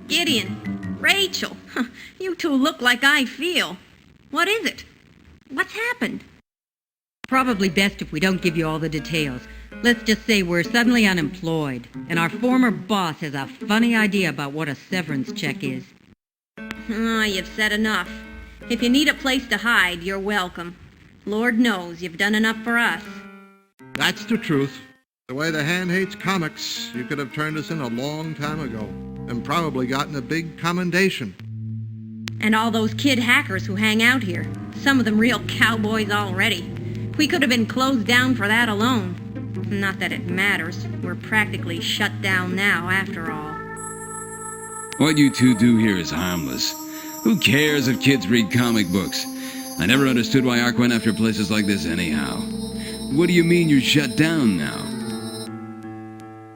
Gideon, Rachel, you two look like I feel. What is it? What's happened? Probably best if we don't give you all the details. Let's just say we're suddenly unemployed, and our former boss has a funny idea about what a severance check is. You've said enough. If you need a place to hide, you're welcome. Lord knows you've done enough for us. That's the truth. The way the hand hates comics, you could have turned us in a long time ago, and probably gotten a big commendation. And all those kid hackers who hang out here, some of them real cowboys already. We could have been closed down for that alone. Not that it matters. We're practically shut down now, after all. What you two do here is harmless. Who cares if kids read comic books? I never understood why Ark went after places like this anyhow. What do you mean you're shut down now?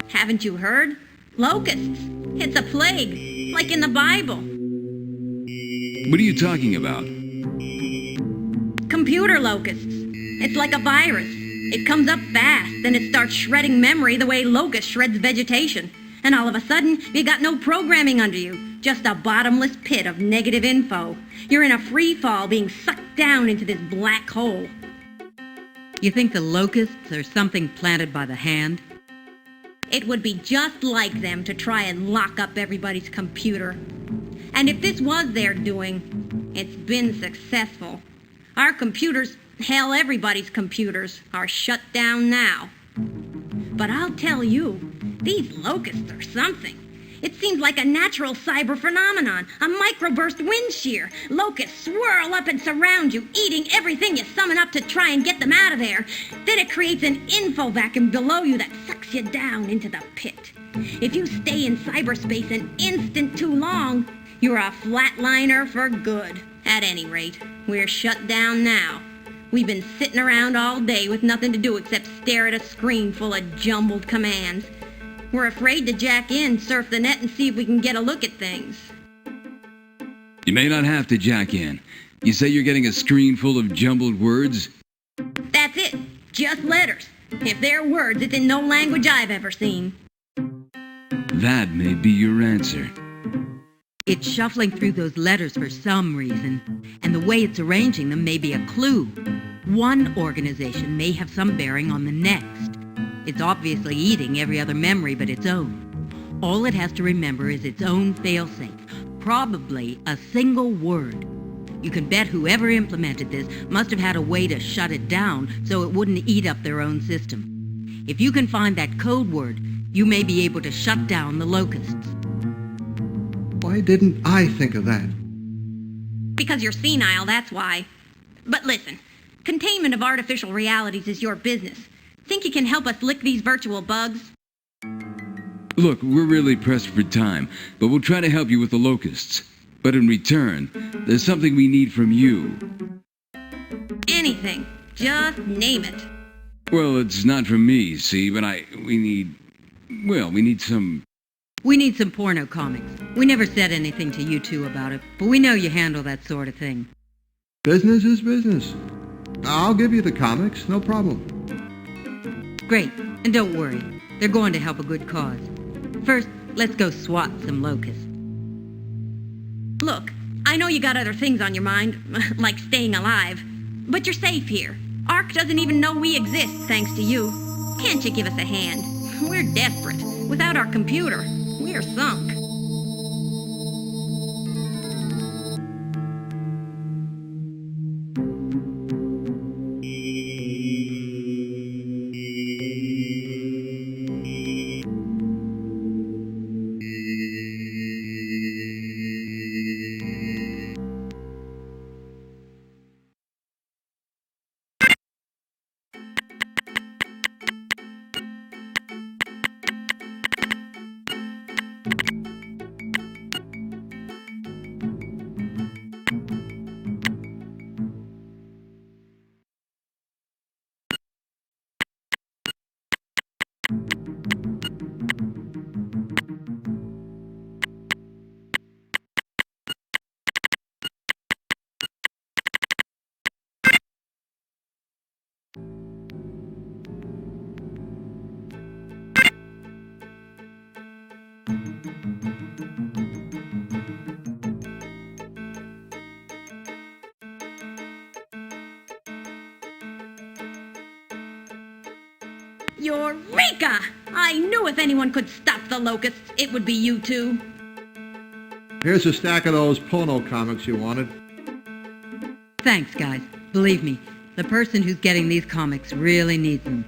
Haven't you heard? Locusts. It's a plague, like in the Bible. What are you talking about? Computer locusts. It's like a virus. It comes up fast, then it starts shredding memory the way locust shreds vegetation. And all of a sudden, you got no programming under you. Just a bottomless pit of negative info. You're in a free fall being sucked down into this black hole. You think the locusts are something planted by the hand? It would be just like them to try and lock up everybody's computer. And if this was their doing, it's been successful. Our computers, hell, everybody's computers, are shut down now. But I'll tell you, these locusts are something. It seems like a natural cyber phenomenon, a microburst wind shear. Locusts swirl up and surround you, eating everything you summon up to try and get them out of there. Then it creates an info vacuum below you that sucks you down into the pit. If you stay in cyberspace an instant too long, you're a flatliner for good. At any rate, we're shut down now. We've been sitting around all day with nothing to do except stare at a screen full of jumbled commands. We're afraid to jack in, surf the net, and see if we can get a look at things. You may not have to jack in. You say you're getting a screen full of jumbled words? That's it. Just letters. If they're words, it's in no language I've ever seen. That may be your answer. It's shuffling through those letters for some reason, and the way it's arranging them may be a clue. One organization may have some bearing on the next. It's obviously eating every other memory but its own. All it has to remember is its own failsafe, probably a single word. You can bet whoever implemented this must have had a way to shut it down so it wouldn't eat up their own system. If you can find that code word, you may be able to shut down the locusts. Why didn't I think of that? Because you're senile, that's why. But listen, containment of artificial realities is your business. Think you can help us lick these virtual bugs? Look, we're really pressed for time, but we'll try to help you with the locusts. But in return, there's something we need from you. Anything. Just name it. Well, it's not from me, see, but we need some... We need some porno comics. We never said anything to you two about it, but we know you handle that sort of thing. Business is business. I'll give you the comics, no problem. Great, and don't worry. They're going to help a good cause. First, let's go swat some locusts. Look, I know you got other things on your mind, like staying alive. But you're safe here. Ark doesn't even know we exist, thanks to you. Can't you give us a hand? We're desperate. Without our computer, we're sunk. Eureka! I knew if anyone could stop the locusts, it would be you two. Here's a stack of those Pono comics you wanted. Thanks, guys. Believe me, the person who's getting these comics really needs them.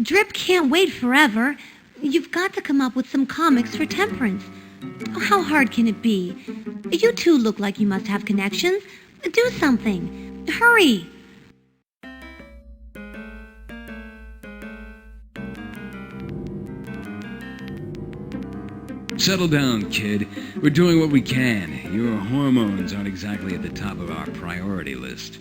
Drip can't wait forever. You've got to come up with some comics for Temperance. How hard can it be? You two look like you must have connections. Do something. Hurry. Settle down, kid. We're doing what we can. Your hormones aren't exactly at the top of our priority list.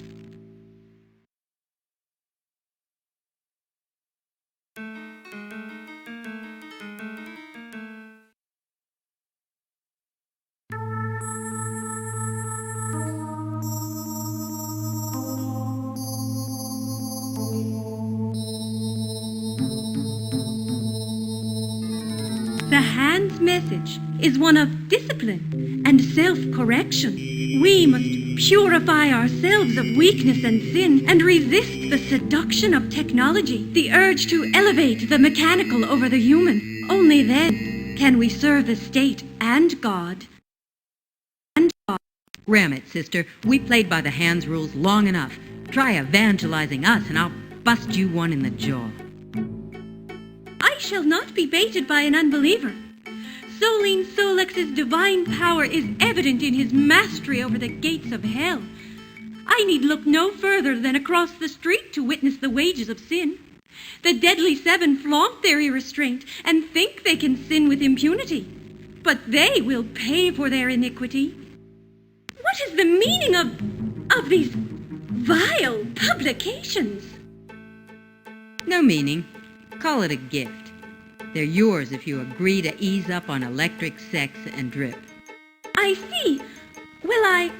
The hand's message is one of discipline and self-correction. We must purify ourselves of weakness and sin and resist the seduction of technology, the urge to elevate the mechanical over the human. Only then can we serve the state and God. Ram it, sister. We played by the hand's rules long enough. Try evangelizing us and I'll bust you one in the jaw. I shall not be baited by an unbeliever. Soline Solex's divine power is evident in his mastery over the gates of hell. I need look no further than across the street to witness the wages of sin. The deadly seven flaunt their irrestraint and think they can sin with impunity. But they will pay for their iniquity. What is the meaning of these vile publications? No meaning. Call it a gift. They're yours if you agree to ease up on electric sex and drip. I see. Well, I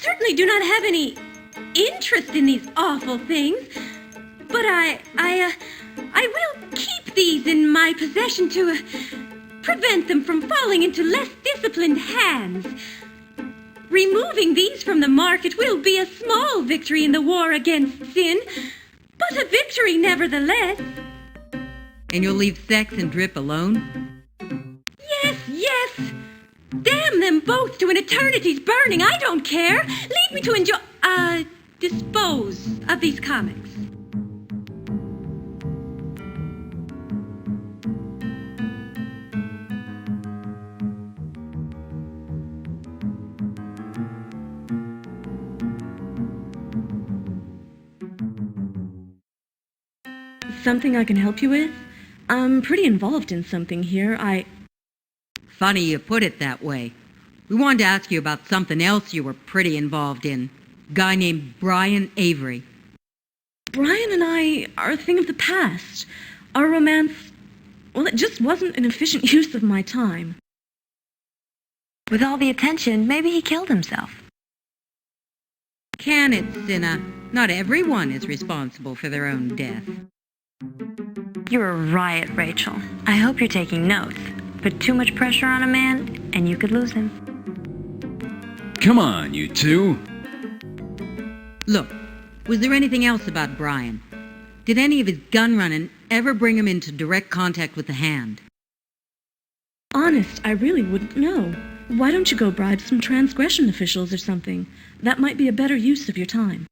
certainly do not have any interest in these awful things, but I will keep these in my possession to prevent them from falling into less disciplined hands. Removing these from the market will be a small victory in the war against sin, but a victory nevertheless. And you'll leave sex and drip alone? Yes, yes. Damn them both to an eternity's burning. I don't care. Leave me to dispose of these comics. Something I can help you with? I'm pretty involved in something here. Funny you put it that way. We wanted to ask you about something else you were pretty involved in. Guy named Brian Avery. Brian and I are a thing of the past. Our romance, well, it just wasn't an efficient use of my time. With all the attention, maybe he killed himself. Can it, Cinna? Not everyone is responsible for their own death. You're a riot, Rachel. I hope you're taking notes. Put too much pressure on a man, and you could lose him. Come on, you two. Look, was there anything else about Brian? Did any of his gun running ever bring him into direct contact with the hand? Honest, I really wouldn't know. Why don't you go bribe some transgression officials or something? That might be a better use of your time.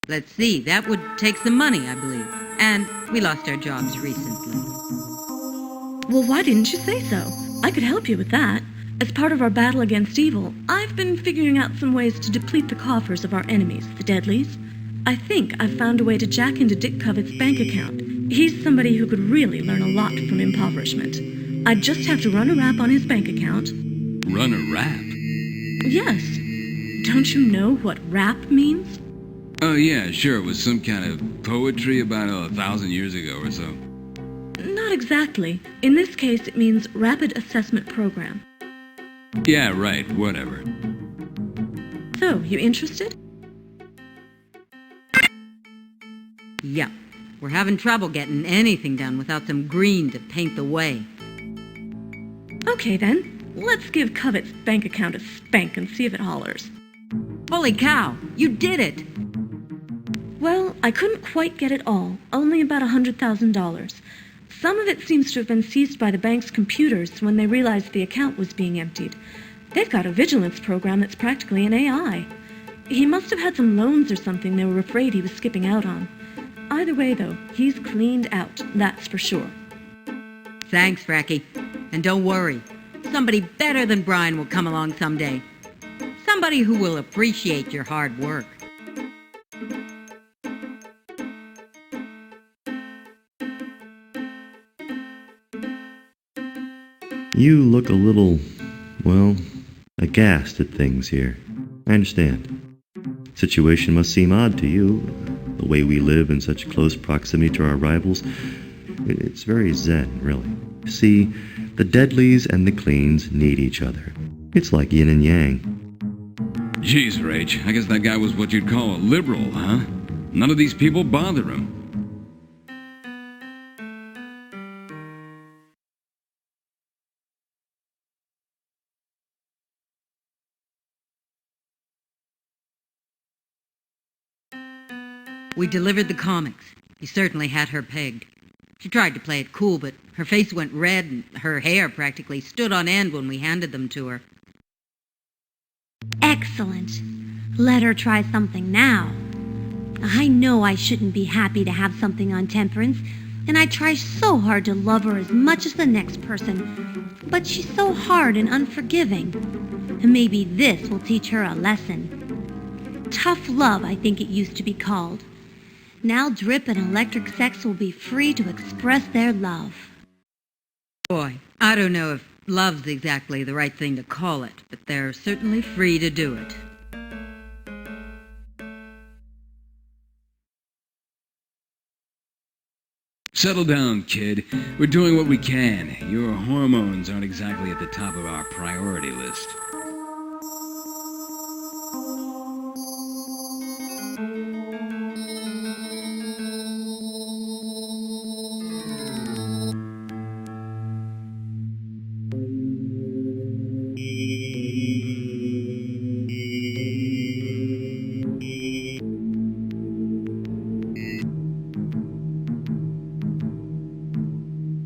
Let's see, that would take some money, I believe. And we lost our jobs recently. Well, why didn't you say so? I could help you with that. As part of our battle against evil, I've been figuring out some ways to deplete the coffers of our enemies, the Deadlies. I think I've found a way to jack into Dick Covett's bank account. He's somebody who could really learn a lot from impoverishment. I'd just have to run a rap on his bank account. Run a rap? Yes. Don't you know what rap means? Oh yeah, sure, it was some kind of poetry about 1,000 years ago or so. Not exactly. In this case, it means Rapid Assessment Program. Yeah, right, whatever. So, you interested? Yep. We're having trouble getting anything done without some green to paint the way. Okay then. Let's give Covet's bank account a spank and see if it hollers. Holy cow! You did it! Well, I couldn't quite get it all. Only about $100,000. Some of it seems to have been seized by the bank's computers when they realized the account was being emptied. They've got a vigilance program that's practically an AI. He must have had some loans or something they were afraid he was skipping out on. Either way, though, he's cleaned out, that's for sure. Thanks, Frankie. And don't worry. Somebody better than Brian will come along someday. Somebody who will appreciate your hard work. You look a little, well, aghast at things here. I understand. Situation must seem odd to you. The way we live in such close proximity to our rivals. It's very zen, really. See, the Deadlies and the Cleans need each other. It's like yin and yang. Jeez, Rach, I guess that guy was what you'd call a liberal, huh? None of these people bother him. We delivered the comics. He certainly had her pegged. She tried to play it cool, but her face went red and her hair practically stood on end when we handed them to her. Excellent. Let her try something now. I know I shouldn't be happy to have something on Temperance, and I try so hard to love her as much as the next person, but she's so hard and unforgiving. And maybe this will teach her a lesson. Tough love, I think it used to be called. Now Drip and Electric Sex will be free to express their love. Boy, I don't know if love's exactly the right thing to call it, but they're certainly free to do it. Settle down, kid. We're doing what we can. Your hormones aren't exactly at the top of our priority list.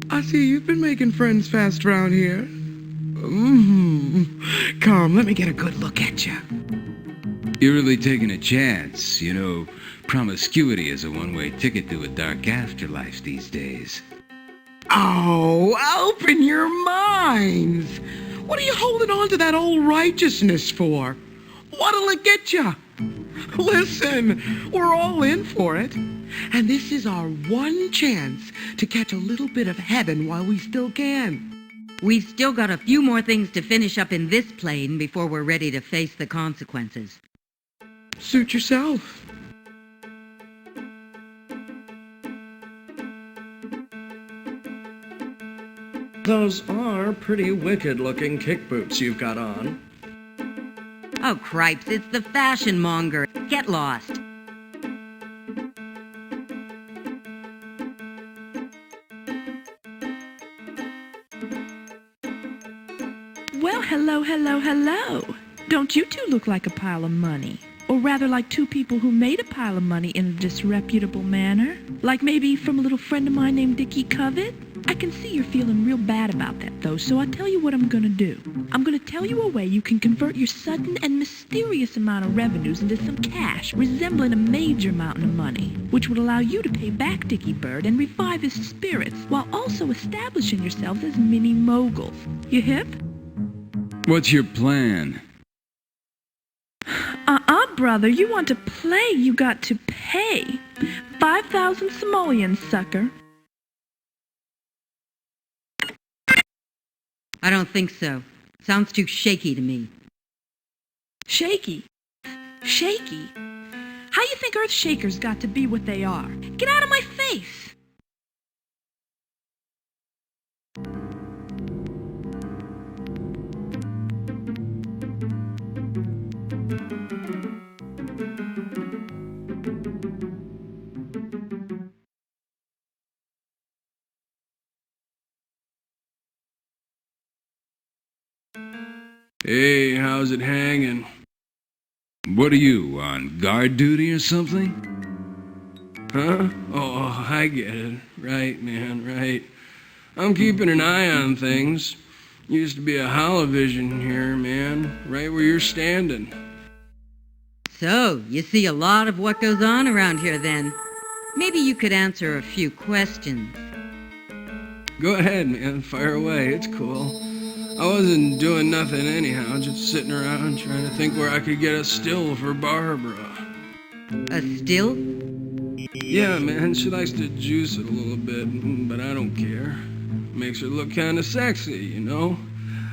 I see you've been making friends fast around here. Come, let me get a good look at you. You're really taking a chance. You know, promiscuity is a one-way ticket to a dark afterlife these days. Oh, open your minds. What are you holding on to that old righteousness for? What'll it get you? Listen, we're all in for it. And this is our one chance to catch a little bit of heaven while we still can. We've still got a few more things to finish up in this plane before we're ready to face the consequences. Suit yourself. Those are pretty wicked-looking kick boots you've got on. Oh, cripes, it's the fashion monger. Get lost. Well, hello. Don't you two look like a pile of money? Or rather like two people who made a pile of money in a disreputable manner? Like maybe from a little friend of mine named Dickie Covett? I can see you're feeling real bad about that, though, so I'll tell you what I'm gonna do. I'm gonna tell you a way you can convert your sudden and mysterious amount of revenues into some cash resembling a major mountain of money, which would allow you to pay back Dickie Bird and revive his spirits while also establishing yourselves as mini moguls. You hip? What's your plan? Brother, you want to play, you got to pay. 5,000 simoleons, sucker. I don't think so. Sounds too shaky to me. Shaky? Shaky? How you think Earth Shakers got to be what they are? Get out of my face! Hey, how's it hanging? What are you, on guard duty or something? Huh? Oh, I get it. Right, man, right. I'm keeping an eye on things. Used to be a holovision here, man, right where you're standing. So, you see a lot of what goes on around here then. Maybe you could answer a few questions. Go ahead, man, fire away, it's cool. I wasn't doing nothing anyhow, just sitting around trying to think where I could get a still for Barbara. A still? Yeah, man, she likes to juice it a little bit, but I don't care. Makes her look kinda sexy, you know?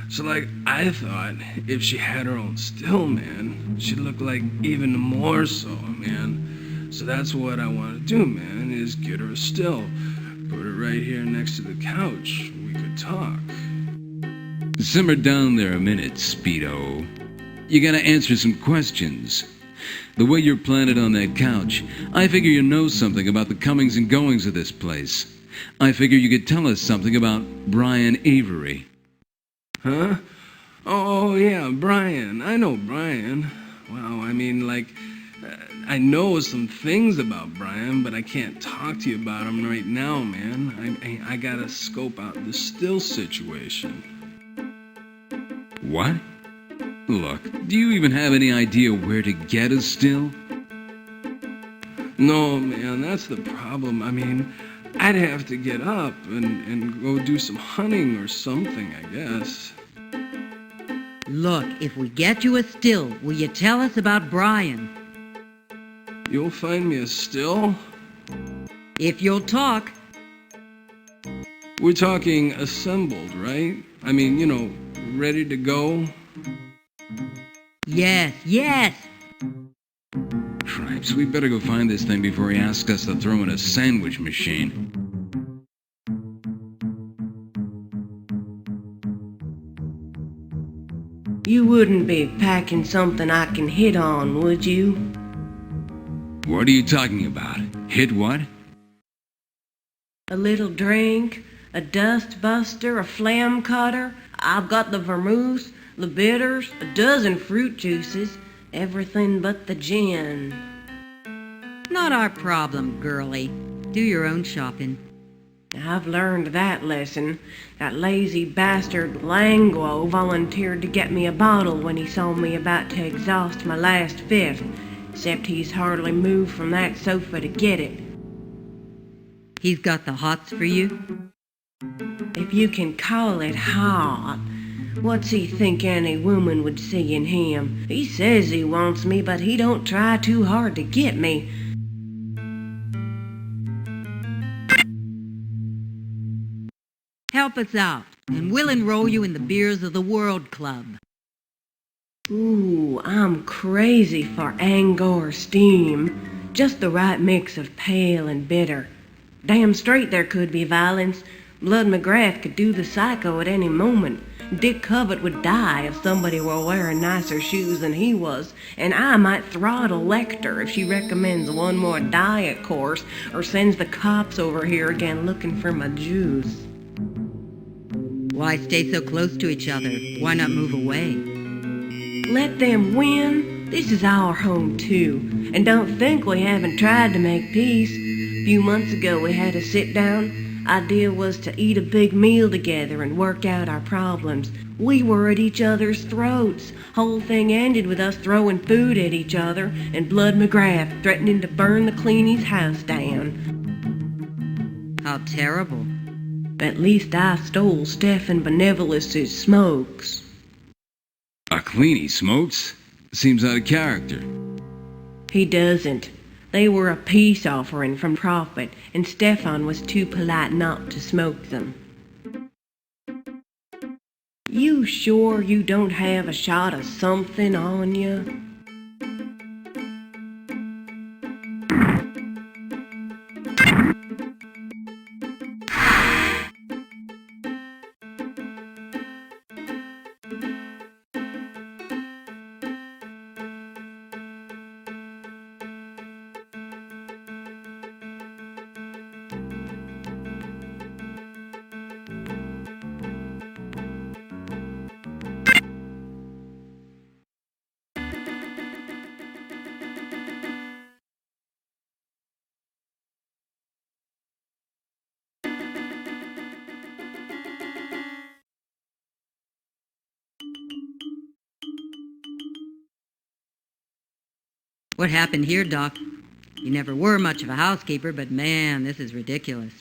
So, like, I thought if she had her own still, man, she'd look like even more so, man. So that's what I want to do, man, is get her a still. Put her right here next to the couch. We could talk. Simmer down there a minute, Speedo. You gotta answer some questions. The way you're planted on that couch, I figure you know something about the comings and goings of this place. I figure you could tell us something about Brian Avery. Huh? Oh, yeah, Brian. I know Brian. Wow, I mean, like, I know some things about Brian, but I can't talk to you about him right now, man. I gotta scope out the still situation. What? Look, do you even have any idea where to get a still? No, man, that's the problem. I mean, I'd have to get up and go do some hunting or something, I guess. Look, if we get you a still, will you tell us about Brian? You'll find me a still? If you'll talk. We're talking assembled, right? I mean, you know, ready to go? Yes, yes. Cripes, we better go find this thing before he asks us to throw in a sandwich machine. You wouldn't be packing something I can hit on, would you? What are you talking about? Hit what? A little drink, a dust buster, a phlegm cutter. I've got the vermouth, the bitters, a dozen fruit juices, everything but the gin. Not our problem, girlie. Do your own shopping. I've learned that lesson. That lazy bastard Langlo volunteered to get me a bottle when he saw me about to exhaust my last fifth, except he's hardly moved from that sofa to get it. He's got the hots for you? If you can call it hot. What's he think any woman would see in him? He says he wants me, but he don't try too hard to get me. Help us out, and we'll enroll you in the Beers of the World Club. Ooh, I'm crazy for Angor steam. Just the right mix of pale and bitter. Damn straight there could be violence. Blood McGrath could do the psycho at any moment. Dick Covett would die if somebody were wearing nicer shoes than he was, and I might throttle Lecter if she recommends one more diet course or sends the cops over here again looking for my juice. Why stay so close to each other? Why not move away? Let them win. This is our home too, and don't think we haven't tried to make peace. A few months ago we had a sit down. Idea was to eat a big meal together and work out our problems. We were at each other's throats. Whole thing ended with us throwing food at each other and Blood McGrath threatening to burn the Cleanie's house down. How terrible. At least I stole Stephen Benevolus's smokes. A Cleanie smokes? Seems out of character. He doesn't. They were a peace offering from Prophet, and Stefan was too polite not to smoke them. You sure you don't have a shot of something on you? What happened here, Doc? You never were much of a housekeeper, but man, this is ridiculous.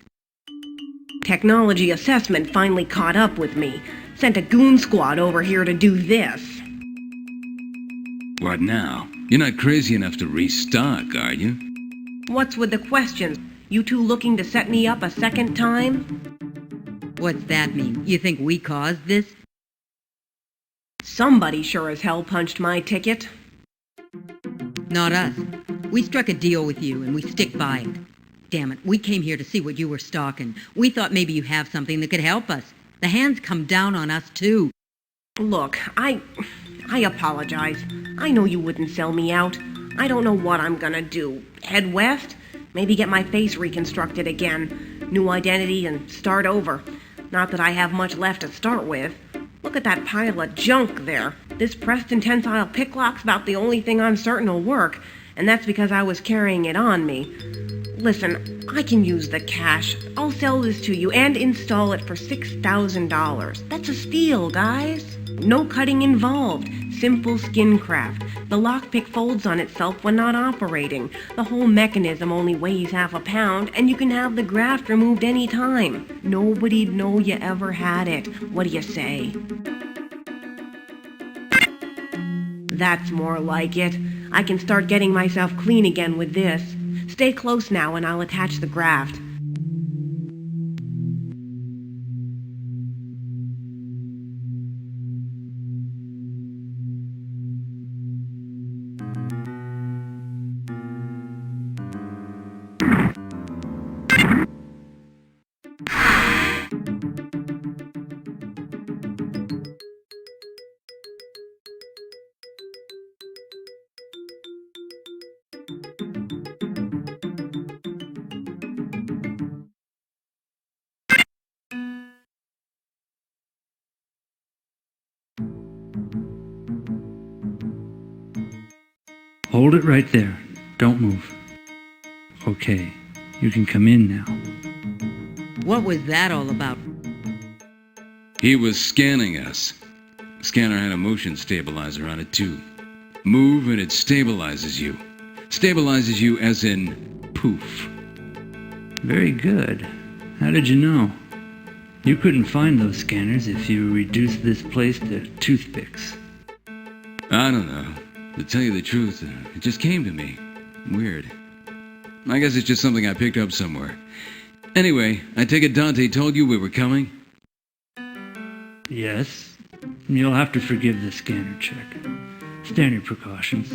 Technology assessment finally caught up with me. Sent a goon squad over here to do this. What now? You're not crazy enough to restock, are you? What's with the questions? You two looking to set me up a second time? What's that mean? You think we caused this? Somebody sure as hell punched my ticket. Not us. We struck a deal with you, and we stick by it. Damn it, we came here to see what you were stocking. We thought maybe you have something that could help us. The hands come down on us, too. Look, I apologize. I know you wouldn't sell me out. I don't know what I'm gonna do. Head west? Maybe get my face reconstructed again. New identity and start over. Not that I have much left to start with. Look at that pile of junk there. This Preston tensile picklock's about the only thing I'm certain will work, and that's because I was carrying it on me. Listen, I can use the cash. I'll sell this to you and install it for $6,000. That's a steal, guys. No cutting involved. Simple skin craft. The lockpick folds on itself when not operating. The whole mechanism only weighs half a pound, and you can have the graft removed any time. Nobody'd know you ever had it. What do you say? That's more like it. I can start getting myself clean again with this. Stay close now and I'll attach the graft. Hold it right there. Don't move. Okay, you can come in now. What was that all about? He was scanning us. The scanner had a motion stabilizer on it, too. Move and it stabilizes you. Stabilizes you as in poof. Very good. How did you know? You couldn't find those scanners if you reduced this place to toothpicks. I don't know. To tell you the truth, it just came to me. Weird. I guess it's just something I picked up somewhere. Anyway, I take it Dante told you we were coming? Yes. You'll have to forgive the scanner check. Standard precautions.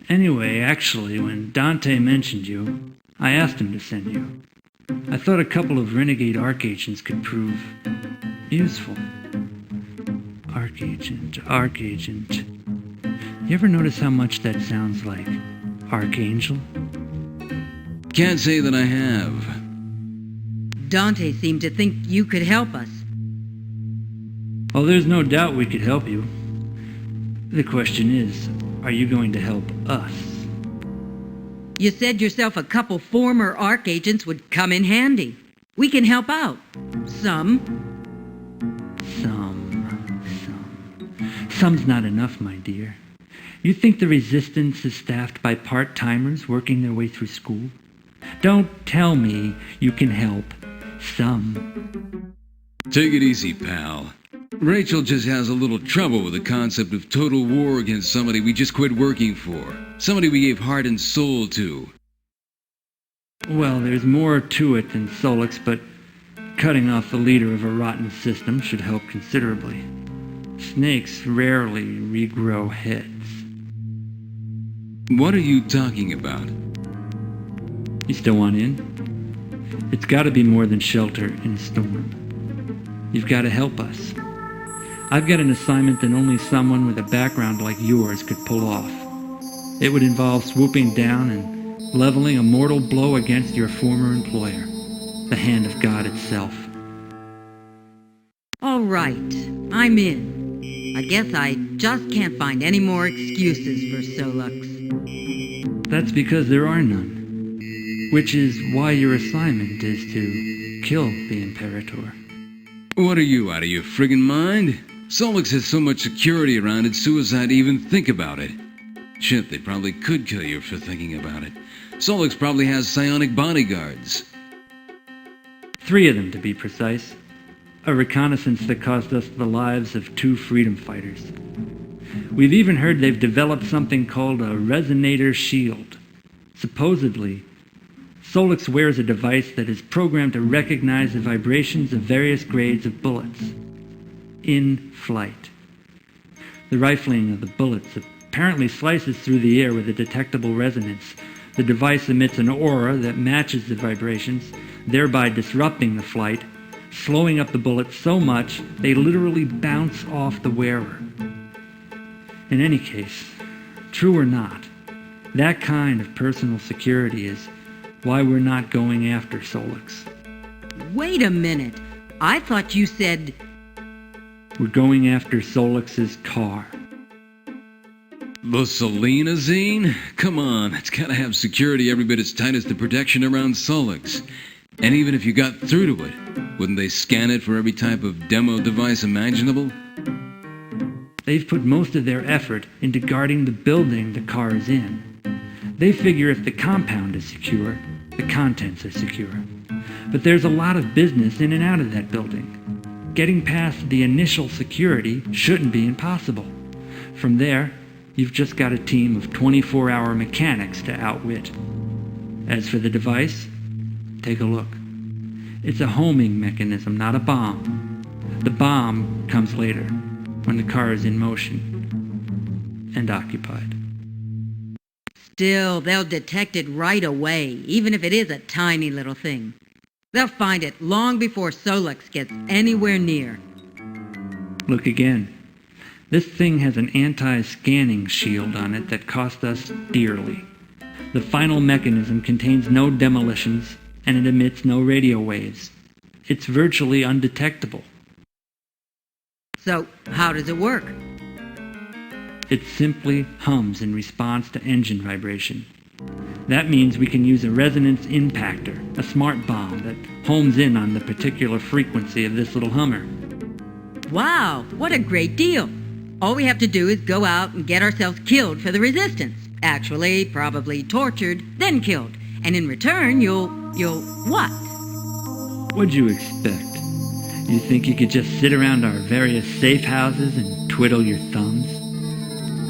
Anyway, actually, when Dante mentioned you, I asked him to send you. I thought a couple of renegade arc agents could prove useful. Arc agent. You ever notice how much that sounds like Archangel? Can't say that I have. Dante seemed to think you could help us. Well, there's no doubt we could help you. The question is, are you going to help us? You said yourself a couple former arc agents would come in handy. We can help out. Some. Some's not enough, my dear. You think the Resistance is staffed by part-timers working their way through school? Don't tell me you can help some. Take it easy, pal. Rachel just has a little trouble with the concept of total war against somebody we just quit working for. Somebody we gave heart and soul to. Well, there's more to it than Solix, but cutting off the leader of a rotten system should help considerably. Snakes rarely regrow heads. What are you talking about? You still want in? It's got to be more than shelter in a storm. You've got to help us. I've got an assignment that only someone with a background like yours could pull off. It would involve swooping down and leveling a mortal blow against your former employer, the hand of God itself. All right, I'm in. I guess I just can't find any more excuses for Solux. That's because there are none. Which is why your assignment is to kill the Imperator. What are you, out of your friggin' mind? Solix has so much security around it's suicide to even think about it. Shit, they probably could kill you for thinking about it. Solix probably has psionic bodyguards. 3 of them, to be precise. A reconnaissance that cost us the lives of 2 freedom fighters. We've even heard they've developed something called a resonator shield. Supposedly, Solix wears a device that is programmed to recognize the vibrations of various grades of bullets in flight. The rifling of the bullets apparently slices through the air with a detectable resonance. The device emits an aura that matches the vibrations, thereby disrupting the flight, slowing up the bullets so much they literally bounce off the wearer. In any case, true or not, that kind of personal security is why we're not going after Solix. Wait a minute. I thought you said... We're going after Solix's car. The Selena Zine? Come on, it's gotta have security every bit as tight as the protection around Solix. And even if you got through to it, wouldn't they scan it for every type of demo device imaginable? They've put most of their effort into guarding the building the car is in. They figure if the compound is secure, the contents are secure. But there's a lot of business in and out of that building. Getting past the initial security shouldn't be impossible. From there, you've just got a team of 24-hour mechanics to outwit. As for the device, take a look. It's a homing mechanism, not a bomb. The bomb comes later, when the car is in motion and occupied. Still, they'll detect it right away, even if it is a tiny little thing. They'll find it long before Solix gets anywhere near. Look again. This thing has an anti-scanning shield on it that cost us dearly. The final mechanism contains no demolitions, and it emits no radio waves. It's virtually undetectable. So, how does it work? It simply hums in response to engine vibration. That means we can use a resonance impactor, a smart bomb that homes in on the particular frequency of this little hummer. Wow, what a great deal. All we have to do is go out and get ourselves killed for the Resistance. Actually, probably tortured, then killed. And in return, you'll what? What'd you expect? You think you could just sit around our various safe houses and twiddle your thumbs?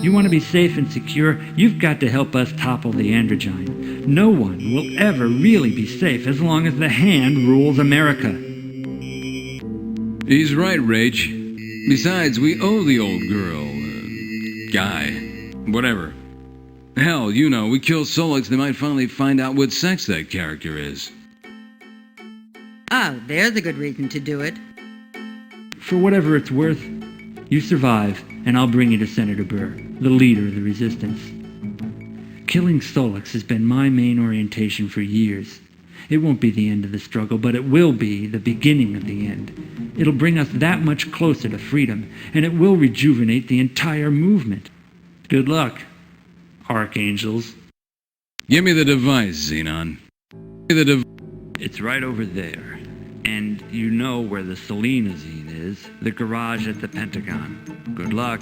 You want to be safe and secure, you've got to help us topple the androgyne. No one will ever really be safe as long as the Hand rules America. He's right, Rach. Besides, we owe the old girl, guy, whatever. Hell, you know, we kill Solix, they might finally find out what sex that character is. Oh, there's a good reason to do it. For whatever it's worth, you survive, and I'll bring you to Senator Burr, the leader of the Resistance. Killing Solix has been my main orientation for years. It won't be the end of the struggle, but it will be the beginning of the end. It'll bring us that much closer to freedom, and it will rejuvenate the entire movement. Good luck, archangels. Give me the device, Xenon. It's right over there. And you know where the Selenazine is, the garage at the Pentagon. Good luck.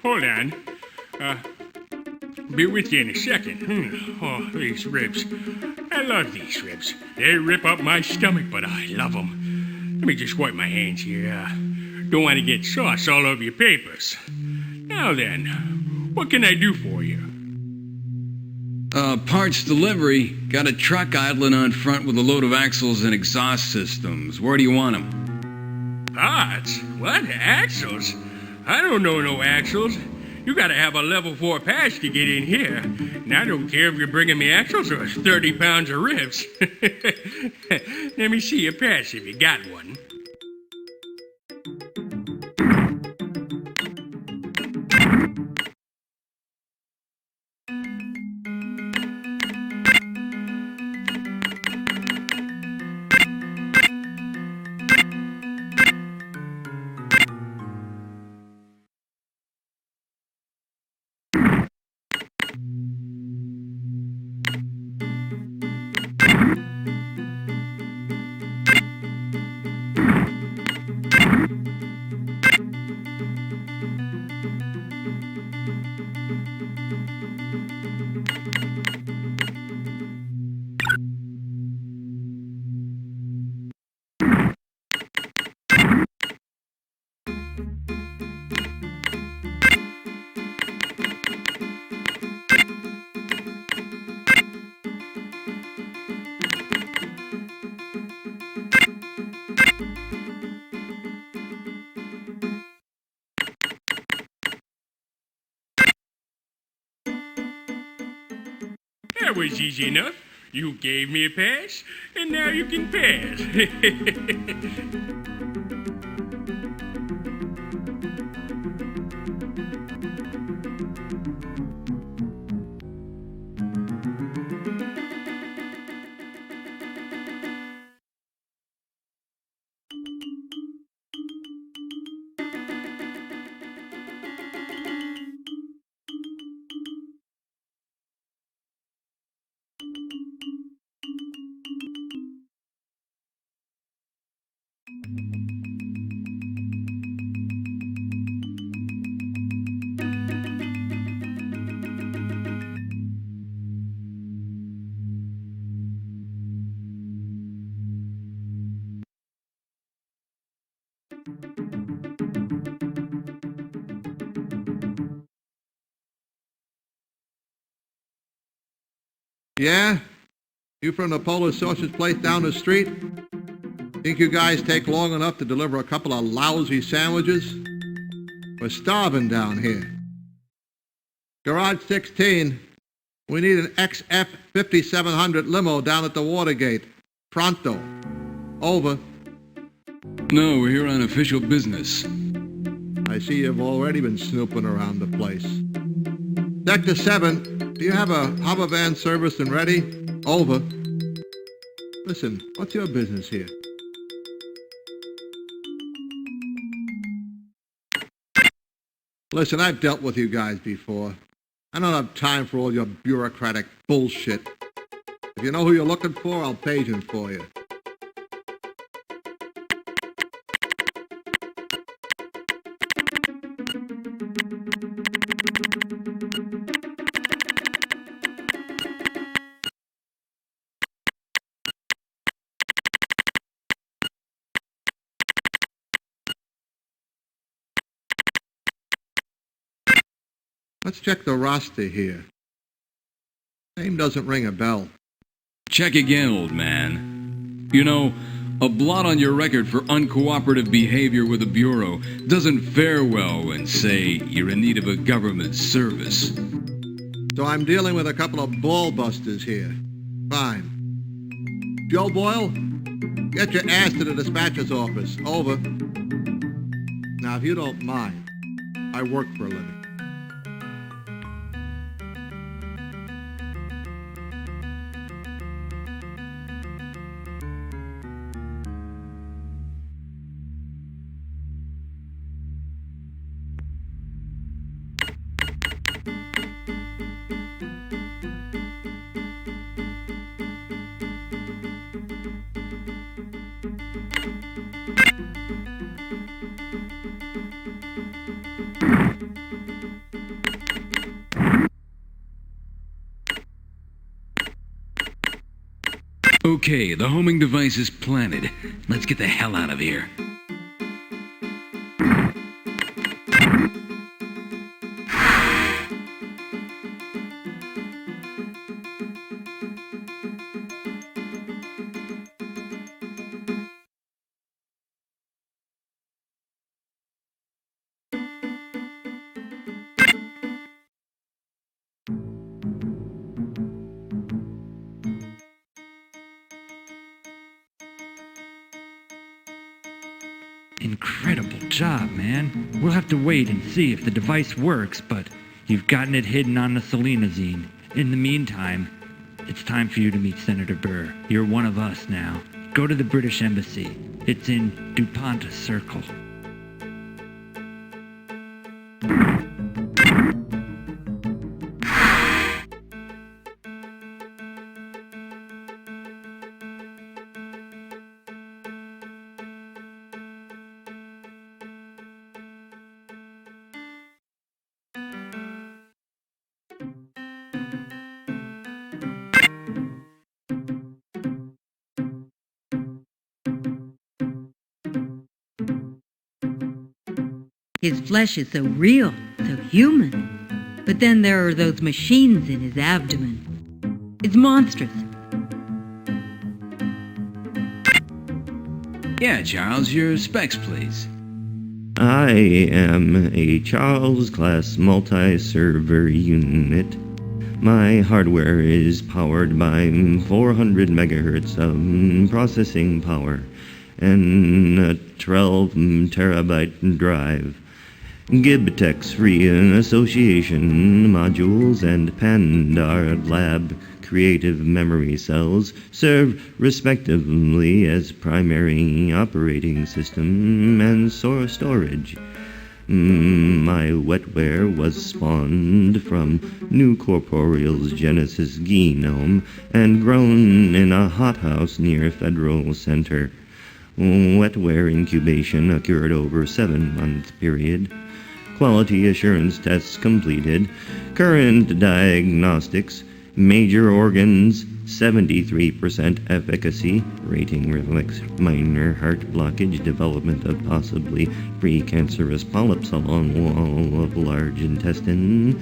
Hold on. Be with you in a second. Oh, these ribs. I love these ribs. They rip up my stomach, but I love them. Let me just wipe my hands here. Don't want to get sauce all over your papers. Now then, what can I do for you? Parts delivery. Got a truck idling on front with a load of axles and exhaust systems. Where do you want them? Parts? What? Axles? I don't know no axles. You gotta have a level 4 pass to get in here. And I don't care if you're bringing me axles or 30 pounds of ribs. Let me see your pass if you got one. That was easy enough. You gave me a pass, and now you can pass. Yeah? You from the Polar Sausage place down the street? Think you guys take long enough to deliver a couple of lousy sandwiches? We're starving down here. Garage 16. We need an XF 5700 limo down at the Watergate. Pronto. Over. No, we're here on official business. I see you've already been snooping around the place. Sector 7, do you have a hopper van serviced and ready? Over. Listen, what's your business here? Listen, I've dealt with you guys before. I don't have time for all your bureaucratic bullshit. If you know who you're looking for, I'll page him for you. Let's check the roster here. Name doesn't ring a bell. Check again, old man. You know, a blot on your record for uncooperative behavior with the Bureau doesn't fare well when, say, you're in need of a government service. So I'm dealing with a couple of ball busters here. Fine. Joe Boyle, get your ass to the dispatcher's office. Over. Now, if you don't mind, I work for a living. Okay, the homing device is planted. Let's get the hell out of here. Incredible job, man. We'll have to wait and see if the device works, but you've gotten it hidden on the Selenazine. In the meantime, it's time for you to meet Senator Burr. You're one of us now. Go to the British Embassy. It's in DuPont Circle. His flesh is so real, so human. But then there are those machines in his abdomen. It's monstrous. Yeah, Charles, your specs, please. I am a Charles class multi-server unit. My hardware is powered by 400 megahertz of processing power and a 12 terabyte drive. Gibtex Free Association modules and Pandar Lab creative memory cells serve respectively as primary operating system and source storage. My wetware was spawned from New Corporeal's Genesis genome and grown in a hothouse near Federal Center. Wetware incubation occurred over a 7-month period. Quality assurance tests completed. Current diagnostics. Major organs, 73% efficacy. Rating reflects minor heart blockage, development of possibly precancerous polyps along wall of large intestine.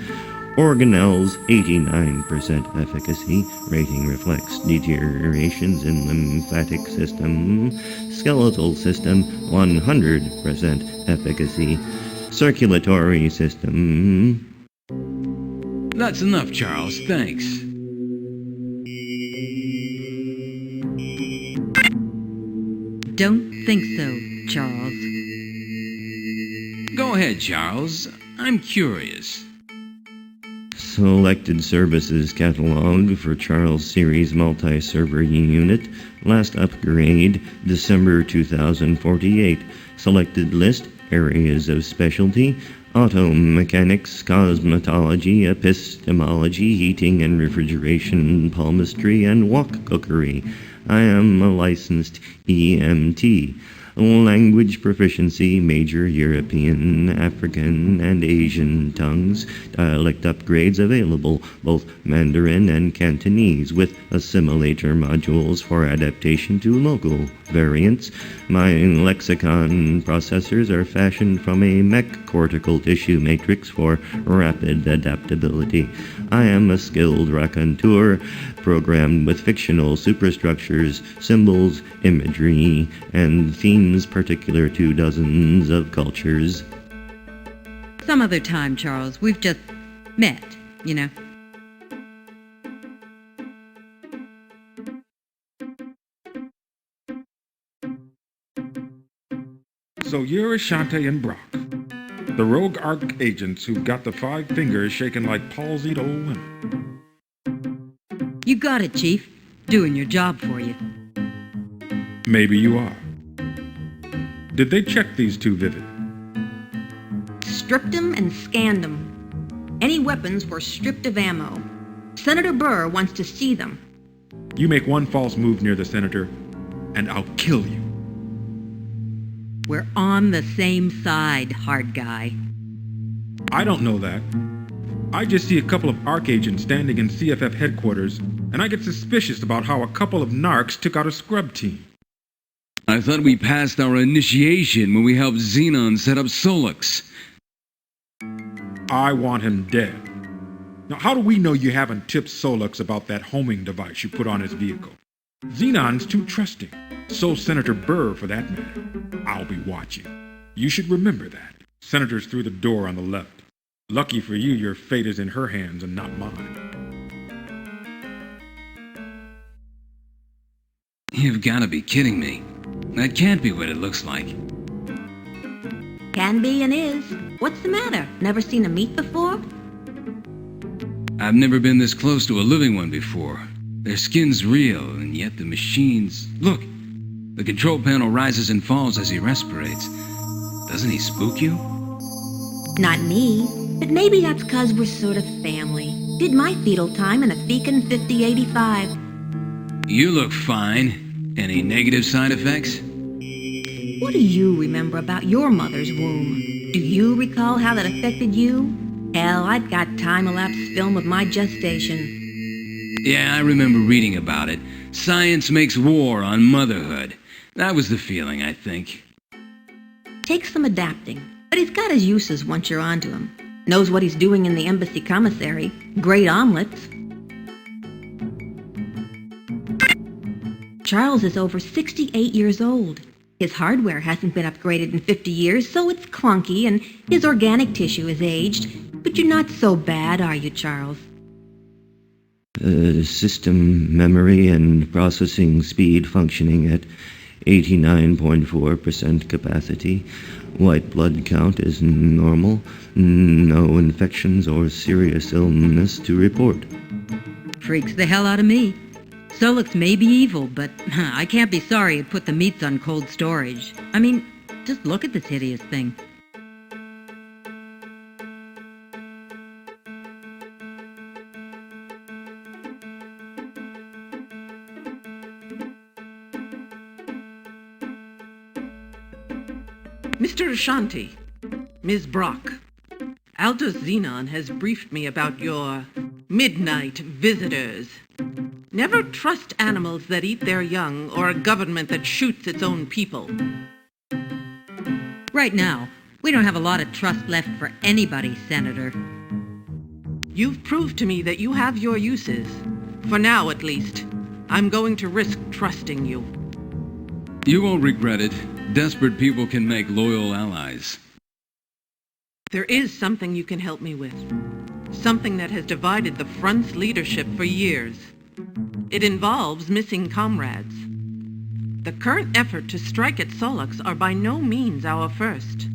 Organelles, 89% efficacy. Rating reflects deteriorations in lymphatic system. Skeletal system, 100% efficacy. Circulatory system. That's enough, Charles. Thanks. Don't think so. Charles. Go ahead, Charles. I'm curious. Selected services catalog for Charles Series multi-server unit. Last upgrade, December 2048. Selected list, areas of specialty. Auto mechanics, cosmetology, epistemology, heating and refrigeration, palmistry, and wok cookery. I am a licensed EMT. Language proficiency, major European, African, and Asian tongues. Dialect upgrades available, both Mandarin and Cantonese, with assimilator modules for adaptation to local variants. My lexicon processors are fashioned from a mech cortical tissue matrix for rapid adaptability. I am a skilled raconteur, programmed with fictional superstructures, symbols, imagery, and themes particular to dozens of cultures. Some other time, Charles. We've just met, you know. So you're Ashante and Brock, the rogue ARC agents who've got the 5 fingers shaking like palsied old women. You got it, Chief. Doing your job for you. Maybe you are. Did they check these 2 Vivid? Stripped them and scanned them. Any weapons were stripped of ammo. Senator Burr wants to see them. You make one false move near the senator, and I'll kill you. We're on the same side, hard guy. I don't know that. I just see a couple of ARC agents standing in CFF headquarters, and I get suspicious about how a couple of narcs took out a scrub team. I thought we passed our initiation when we helped Xenon set up Solux. I want him dead. Now, how do we know you haven't tipped Solux about that homing device you put on his vehicle? Xenon's too trusting. So Senator Burr, for that matter. I'll be watching. You should remember that. Senator's through the door on the left. Lucky for you, your fate is in her hands and not mine. You've got to be kidding me. That can't be what it looks like. Can be and is. What's the matter? Never seen a meat before? I've never been this close to a living one before. Their skin's real, and yet the machines... Look! The control panel rises and falls as he respirates. Doesn't he spook you? Not me. But maybe that's 'cause we're sort of family. Did my fetal time in a fecund 5085. You look fine. Any negative side effects? What do you remember about your mother's womb? Do you recall how that affected you? Hell, I've got time-elapse film of my gestation. Yeah, I remember reading about it. Science makes war on motherhood. That was the feeling, I think. Takes some adapting, but he's got his uses once you're onto him. Knows what he's doing in the embassy commissary. Great omelets. Charles is over 68 years old. His hardware hasn't been upgraded in 50 years, so it's clunky, and his organic tissue is aged. But you're not so bad, are you, Charles? System memory and processing speed functioning at 89.4% capacity. White blood count is normal. No infections or serious illness to report. Freaks the hell out of me. Solux may be evil, but I can't be sorry it put the meats on cold storage. I mean, just look at this hideous thing. Mr. Ashanti, Ms. Brock, Aldous Xenon has briefed me about your midnight visitors. Never trust animals that eat their young or a government that shoots its own people. Right now, we don't have a lot of trust left for anybody, Senator. You've proved to me that you have your uses. For now, at least. I'm going to risk trusting you. You won't regret it. Desperate people can make loyal allies. There is something you can help me with. Something that has divided the front's leadership for years. It involves missing comrades. The current effort to strike at Solux are by no means our first.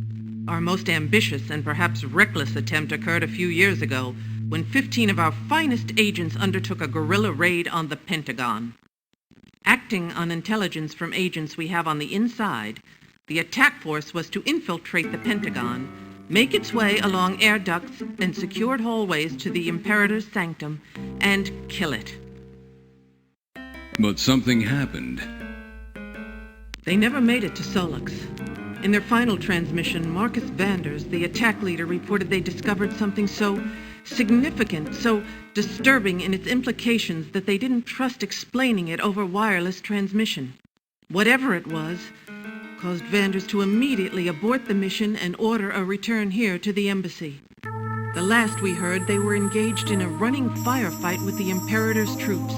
Our most ambitious and perhaps reckless attempt occurred a few years ago, when 15 of our finest agents undertook a guerrilla raid on the Pentagon. Acting on intelligence from agents we have on the inside, the attack force was to infiltrate the Pentagon, make its way along air ducts and secured hallways to the Imperator's sanctum, and kill it. But something happened. They never made it to Solux. In their final transmission, Marcus Vanders, the attack leader, reported they discovered something so significant, so disturbing in its implications that they didn't trust explaining it over wireless transmission. Whatever it was, caused Vanders to immediately abort the mission and order a return here to the embassy. The last we heard, they were engaged in a running firefight with the Imperator's troops.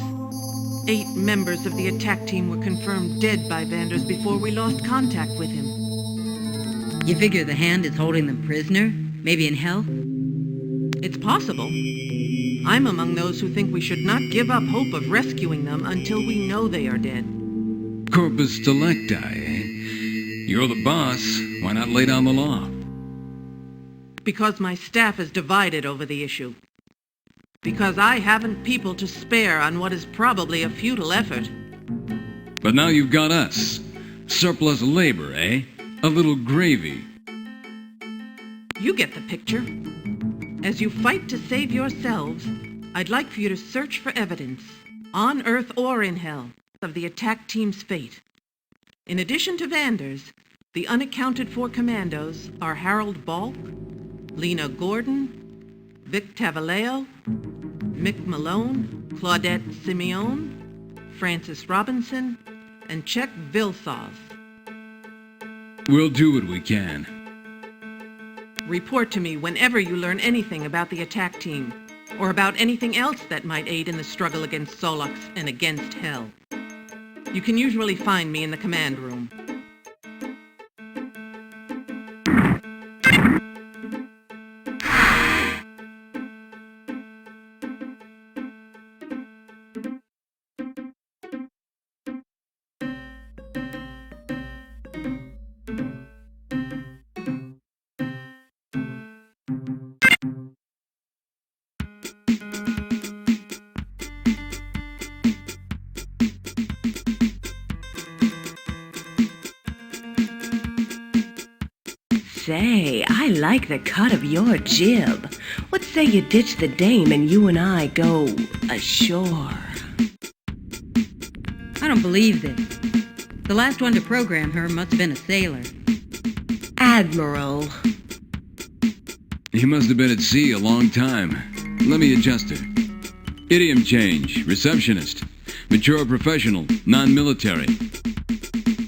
8 members of the attack team were confirmed dead by Vanders before we lost contact with him. You figure the Hand is holding them prisoner? Maybe in hell? It's possible. I'm among those who think we should not give up hope of rescuing them until we know they are dead. Corpus delicti, eh? You're the boss. Why not lay down the law? Because my staff is divided over the issue. Because I haven't people to spare on what is probably a futile effort. But now you've got us. Surplus labor, eh? A little gravy. You get the picture. As you fight to save yourselves, I'd like for you to search for evidence, on Earth or in Hell, of the attack team's fate. In addition to Vanders, the unaccounted-for commandos are Harold Balk, Lena Gordon, Vic Tavaleo, Mick Malone, Claudette Simeone, Francis Robinson, and Czech Vilsaz. We'll do what we can. Report to me whenever you learn anything about the attack team, or about anything else that might aid in the struggle against Solux and against Hell. You can usually find me in the command room. Say, I like the cut of your jib. What say you ditch the dame and you and I go ashore? I don't believe this. The last one to program her must have been a sailor. Admiral. He must have been at sea a long time. Let me adjust her. Idiom change, receptionist. Mature professional, non-military.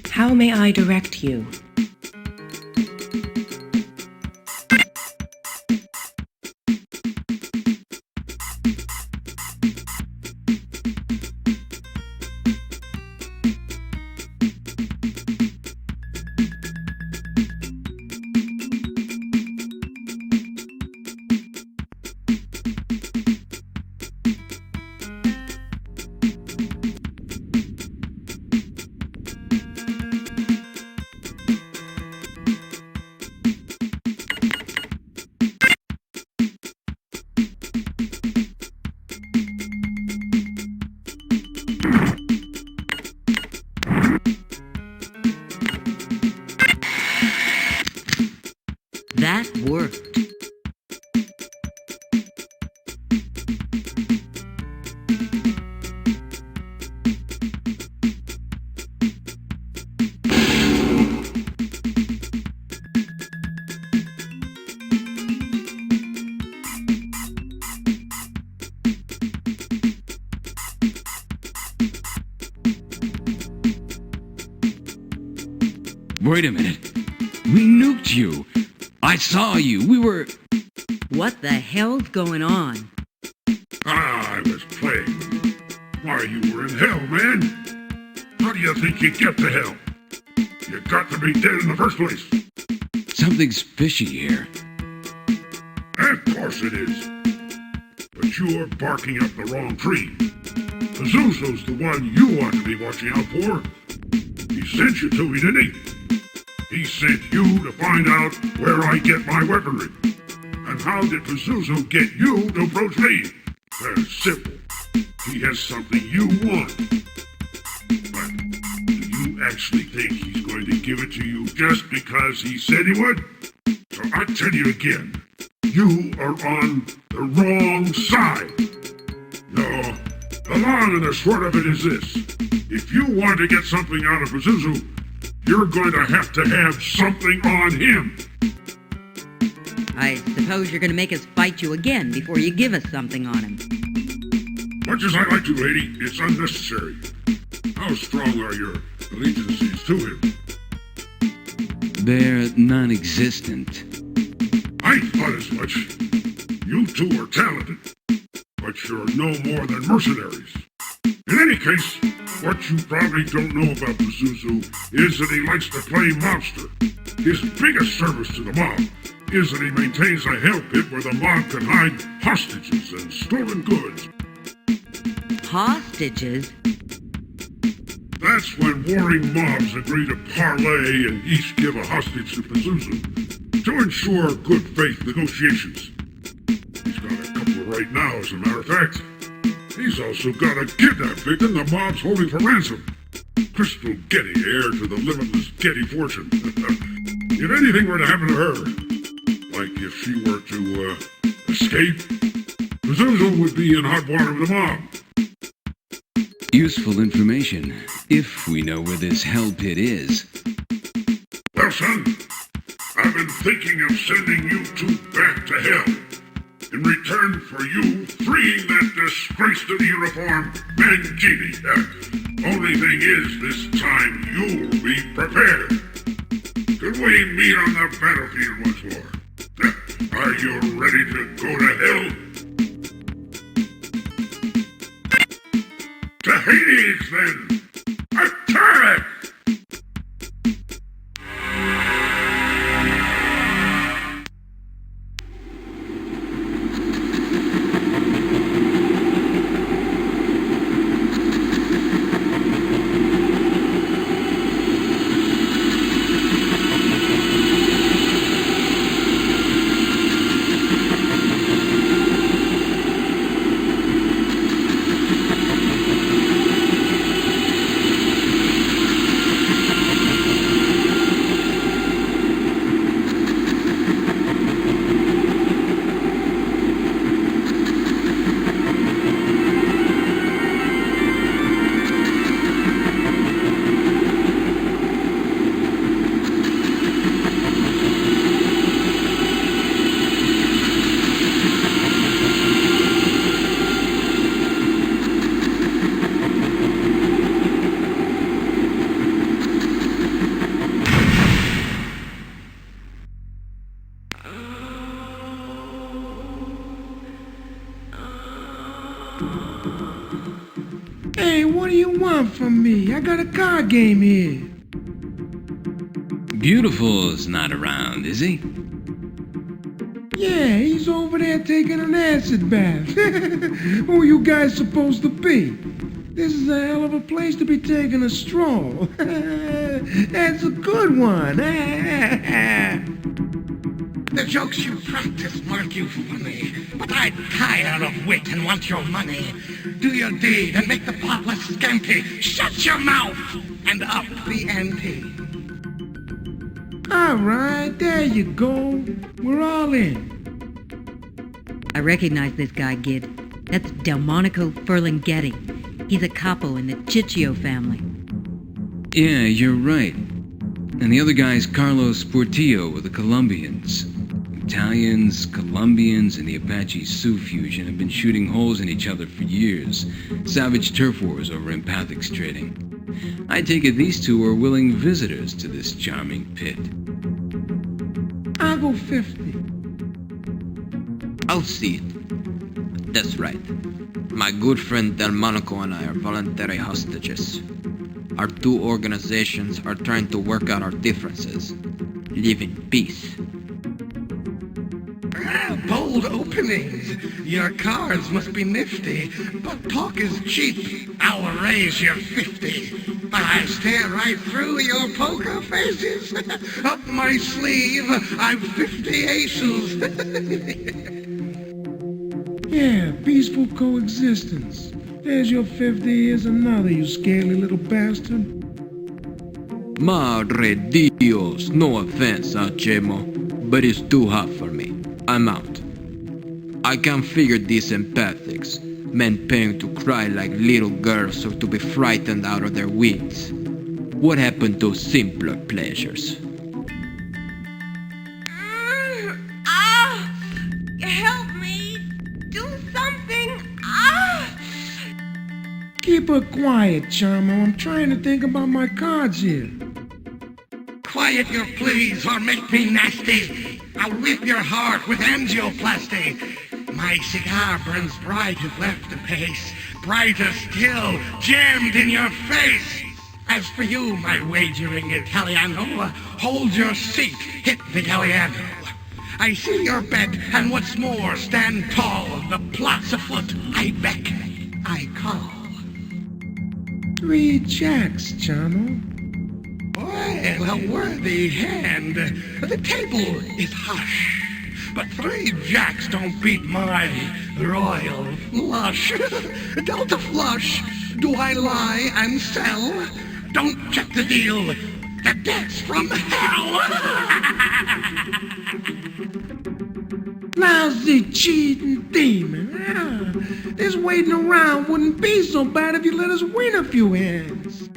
How may I direct you? That worked. Wait a minute. We nuked you. I saw you. We were... What the hell's going on? I was playing. Why, you were in hell, man. How do you think you get to hell? You got to be dead in the first place. Something's fishy here. Of course it is. But you're barking up the wrong tree. Azuso's the one you ought to be watching out for. sent you to me, didn't he? He sent you to find out where I get my weaponry. And how did Pazuzu get you to approach me? Very simple. He has something you want. But do you actually think he's going to give it to you just because he said he would? So I tell you again, you are on the wrong side. No, the long and the short of it is this. If you want to get something out of Pazuzu, you're going to have something on him. I suppose you're going to make us fight you again before you give us something on him. Much as I like to, lady, it's unnecessary. How strong are your allegiances to him? They're non-existent. I thought as much. You two are talented, but you're no more than mercenaries. In any case, what you probably don't know about Pazuzu is that he likes to play mobster. His biggest service to the mob is that he maintains a hell pit where the mob can hide hostages and stolen goods. Hostages? That's when warring mobs agree to parlay and each give a hostage to Pazuzu to ensure good faith negotiations. He's got a couple right now, as a matter of fact. He's also got a kidnapped victim the mob's holding for ransom. Crystal Getty, heir to the limitless Getty fortune. If anything were to happen to her, like if she were to escape, Pazuzu would be in hot water with the mob. Useful information, if we know where this hell pit is. Well, son, I've been thinking of sending you two back to hell. In return for you freeing that disgrace to the uniform, Mangini. Only thing is, this time you'll be prepared. Could we meet on the battlefield once more? Are you ready to go to hell? To Hades, then! Attack! Hey, what do you want from me? I got a card game here. Beautiful's not around, is he? Yeah, he's over there taking an acid bath. Who you guys supposed to be? This is a hell of a place to be taking a stroll. That's a good one. The jokes you practice mark you funny, but I'm tired of wit and want your money. Do your deed and make the plot less scampy. Shut your mouth and up the ante. All right, there you go. We're all in. I recognize this guy, Gid. That's Delmonico Ferlinghetti. He's a capo in the Ciccio family. Yeah, you're right. And the other guy's Carlos Portillo with the Colombians. Italians, Colombians, and the Apache Sioux fusion have been shooting holes in each other for years. Savage turf wars over empathics trading. I take it these two are willing visitors to this charming pit. I'll go 50. I'll see it. That's right. My good friend Delmonico and I are voluntary hostages. Our two organizations are trying to work out our differences. Live in peace. Bold bold openings. Your cards must be nifty, but talk is cheap. I'll raise your 50. I stare right through your poker faces. Up my sleeve, I've 50 aces. Yeah, peaceful coexistence. There's your 50, here's another, you scaly little bastard. Madre Dios, no offense, Chemo, but it's too hot for me. I'm out. I can't figure these empathics, men paying to cry like little girls or to be frightened out of their wits. What happened to simpler pleasures? Help me! Do something! Keep her quiet, Chamo. I'm trying to think about my cards here. Quiet your pleas or make me nasty. I'll rip your heart with angioplasty. My cigar burns bright if left apace. Brighter still, jammed in your face. As for you, my wagering Italiano, hold your seat, hit the Galliano. I see your bet, and what's more, stand tall. The plot's afoot, I beck, I call. 3 jacks, Chamo. Well, a worthy hand. The table is hush, but 3 jacks don't beat my royal flush. Delta flush, do I lie and sell? Don't check the deal, the deck's from hell. Lousy cheating demon. This waiting around wouldn't be so bad if you let us win a few hands.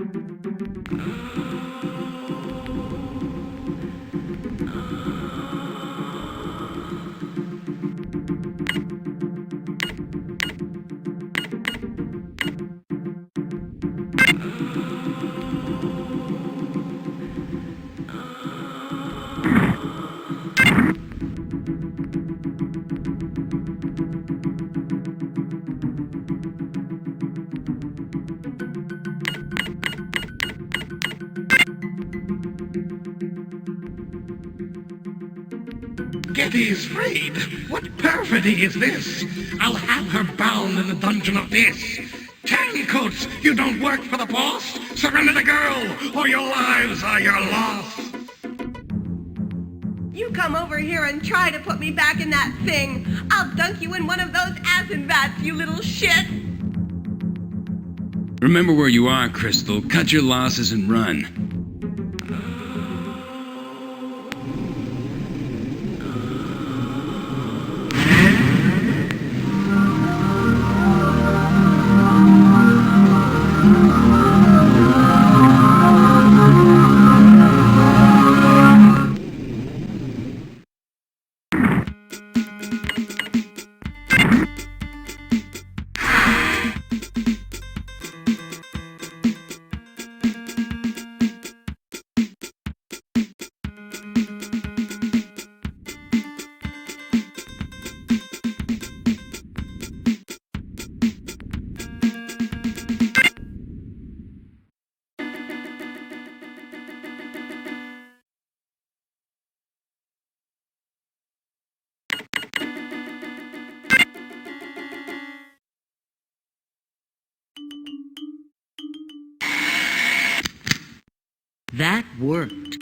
Getty is freed. What perfidy is this? I'll have her bound in the dungeon of this. 10 coats, you don't work for the boss? Surrender the girl, or your lives are your loss. You come over here and try to put me back in that thing. I'll dunk you in one of those acid vats, you little shit. Remember where you are, Crystal. Cut your losses and run. That worked.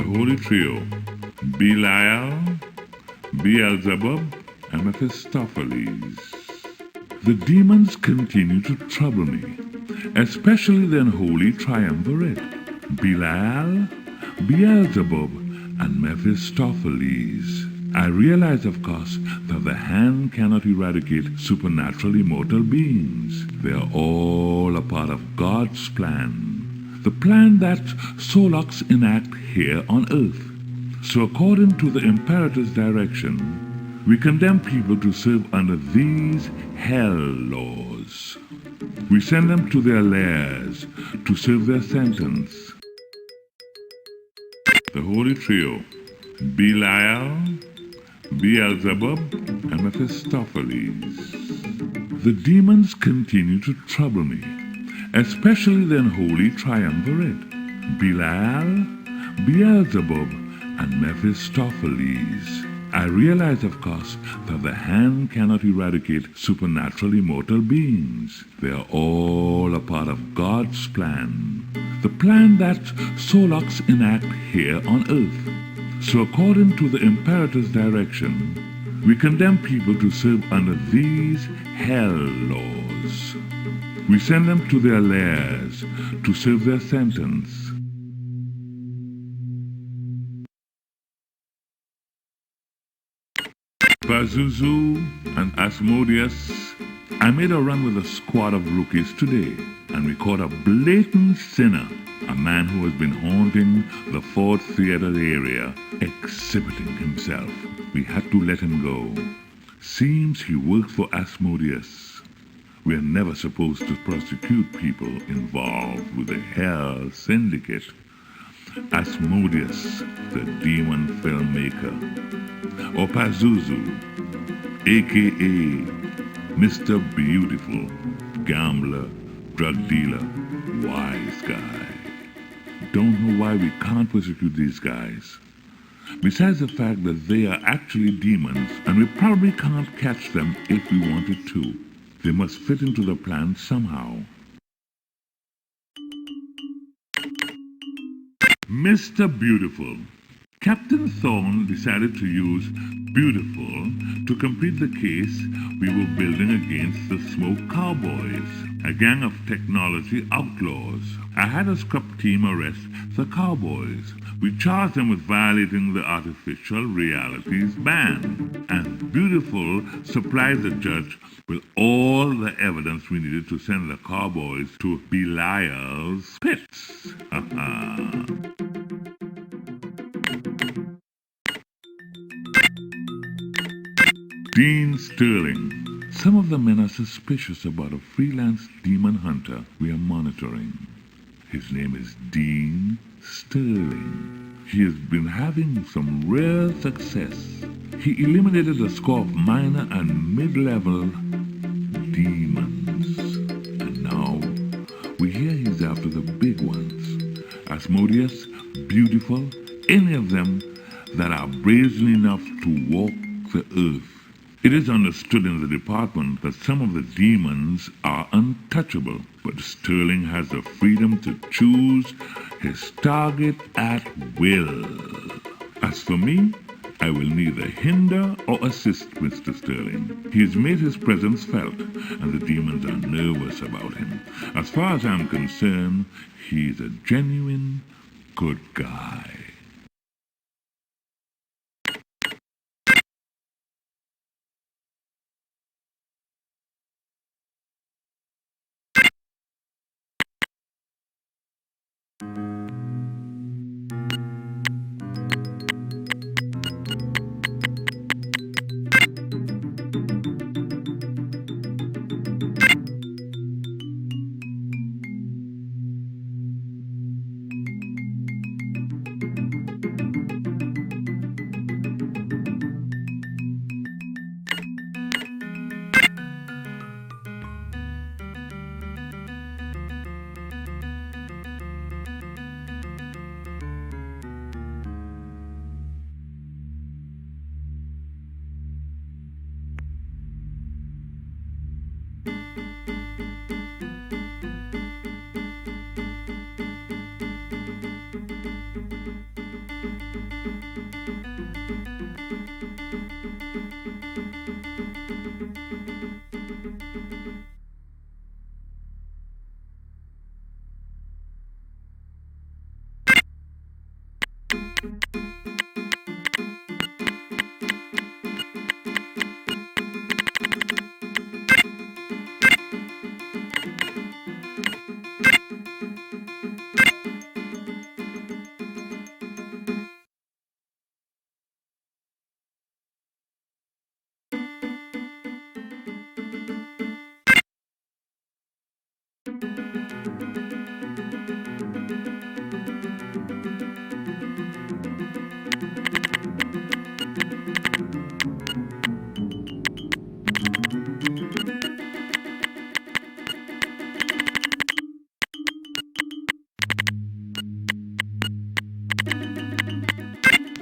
holy trio, Belial, Beelzebub, and Mephistopheles. The demons continue to trouble me, especially the unholy triumvirate, Belial, Beelzebub, and Mephistopheles. I realize, of course, that the hand cannot eradicate supernatural immortal beings. They are all a part of God's plan, the plan that Soloks enact here on earth. So according to the Imperator's direction, we condemn people to serve under these hell laws. We send them to their lairs to serve their sentence. The holy trio, Belial, Beelzebub, and Mephistopheles. The demons continue to trouble me, especially the unholy triumvirate, Belial, Beelzebub, and Mephistopheles. I realize, of course, that the hand cannot eradicate supernatural immortal beings. They are all a part of God's plan, the plan that Soloks enact here on earth. So according to the Imperator's direction, we condemn people to serve under these hell laws. We send them to their lairs to serve their sentence. Pazuzu and Asmodeus, I made a run with a squad of rookies today, and we caught a blatant sinner, a man who has been haunting the Ford Theater area, exhibiting himself. We had to let him go. Seems he worked for Asmodeus. We are never supposed to prosecute people involved with the Hell Syndicate. Asmodeus, the demon filmmaker, or Pazuzu, a.k.a. Mr. Beautiful, gambler, drug dealer, wise guy. Don't know why we can't persecute these guys. Besides the fact that they are actually demons, and we probably can't catch them if we wanted to. They must fit into the plan somehow. Mr. Beautiful. Captain Thorne decided to use Beautiful to complete the case we were building against the Smoke Cowboys, a gang of technology outlaws. I had a scrub team arrest the Cowboys. We charged them with violating the artificial realities ban, and Beautiful supplied the judge with all the evidence we needed to send the Cowboys to Belial's pits. Dean Sterling. Some of the men are suspicious about a freelance demon hunter we are monitoring. His name is Dean Sterling. He has been having some rare success. He eliminated a score of minor and mid-level demons. And now we hear he's after the big ones. Asmodeus, Beautiful, any of them that are brazen enough to walk the earth. It is understood in the department that some of the demons are untouchable, but Sterling has the freedom to choose his target at will. As for me, I will neither hinder or assist Mr. Sterling. He has made his presence felt, and the demons are nervous about him. As far as I'm concerned, he's a genuine good guy.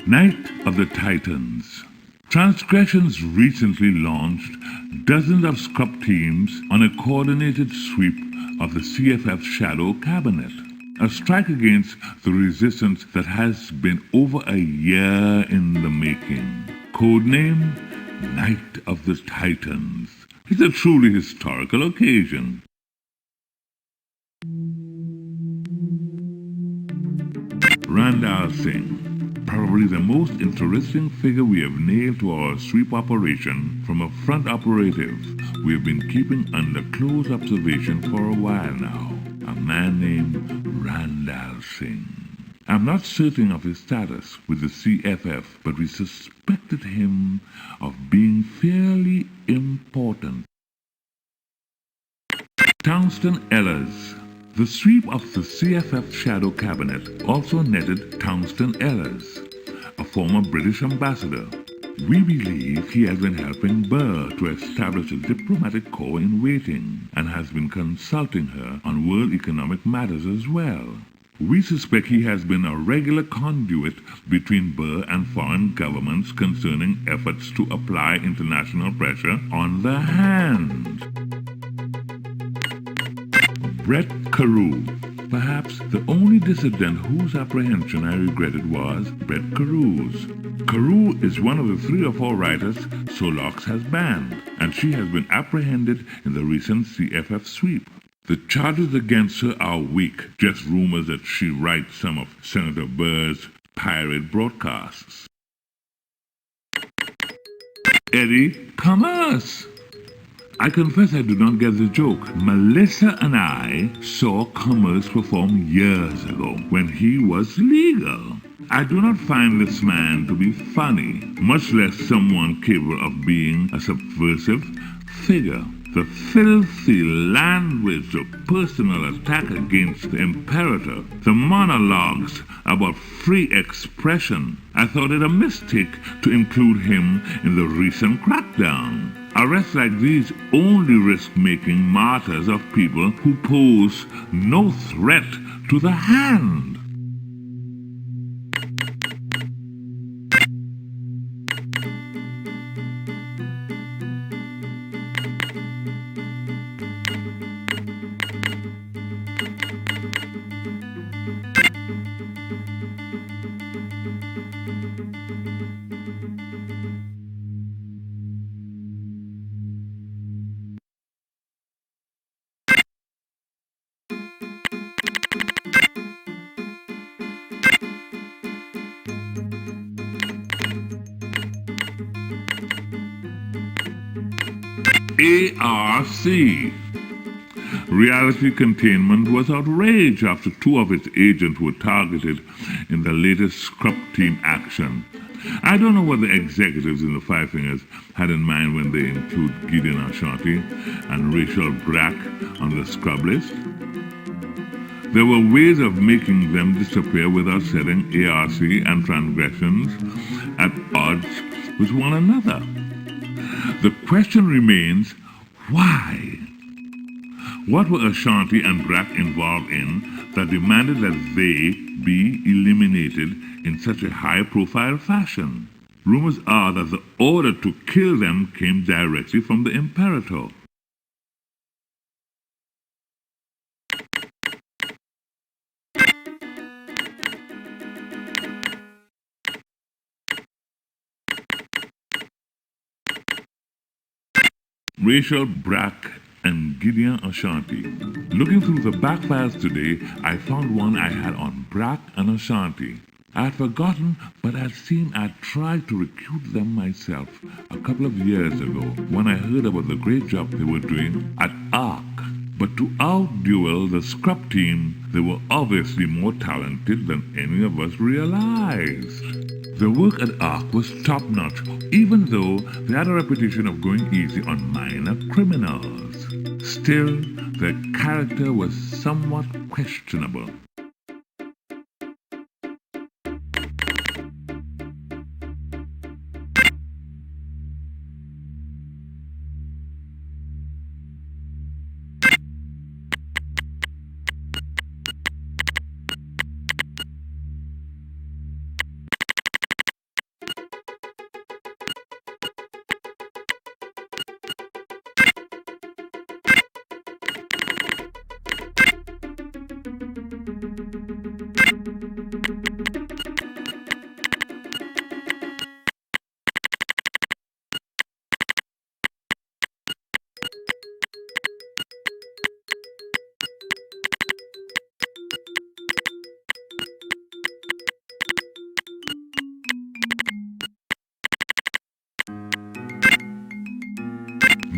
Night of the Titans. Transgressions recently launched dozens of scrub teams on a coordinated sweep of the CFF Shadow Cabinet, a strike against the resistance that has been over a year in the making. Codename Night of the Titans. It's a truly historical occasion. Randall Singh. Probably the most interesting figure we have nailed to our sweep operation from a front operative we have been keeping under close observation for a while now, a man named Randall Singh. I'm not certain of his status with the CFF, but we suspected him of being fairly important. Townsend Ellers. The sweep of the CFF Shadow Cabinet also netted Townsend Ellers, a former British ambassador. We believe he has been helping Burr to establish a diplomatic corps in waiting and has been consulting her on world economic matters as well. We suspect he has been a regular conduit between Burr and foreign governments concerning efforts to apply international pressure on the hand. Brett Carew. Perhaps the only dissident whose apprehension I regretted was Brett Carew's. Carew is one of the 3 or 4 writers Solox has banned, and she has been apprehended in the recent CFF sweep. The charges against her are weak, just rumors that she writes some of Senator Burr's pirate broadcasts. Eddie Commerce. I confess I do not get the joke. Melissa and I saw Commerce perform years ago when he was legal. I do not find this man to be funny, much less someone capable of being a subversive figure. The filthy language of personal attack against the Imperator, the monologues about free expression. I thought it a mistake to include him in the recent crackdown. Arrests like these only risk making martyrs of people who pose no threat to the hand. ARC. Reality Containment was outraged after 2 of its agents were targeted in the latest scrub team action. I don't know what the executives in the Five Fingers had in mind when they include Gideon Ashanti and Rachel Brack on the scrub list. There were ways of making them disappear without setting ARC and transgressions at odds with one another. The question remains, why? What were Ashanti and Brack involved in that demanded that they be eliminated in such a high-profile fashion? Rumors are that the order to kill them came directly from the Imperator. Rachel Brack and Gideon Ashanti. Looking through the backfiles today, I found one I had on Brack and Ashanti. I had forgotten, but it seemed I'd tried to recruit them myself a couple of years ago when I heard about the great job they were doing at ARC. But to outduel the scrub team, they were obviously more talented than any of us realized. The work at ARC was top-notch, even though they had a reputation of going easy on minor criminals. Still, their character was somewhat questionable.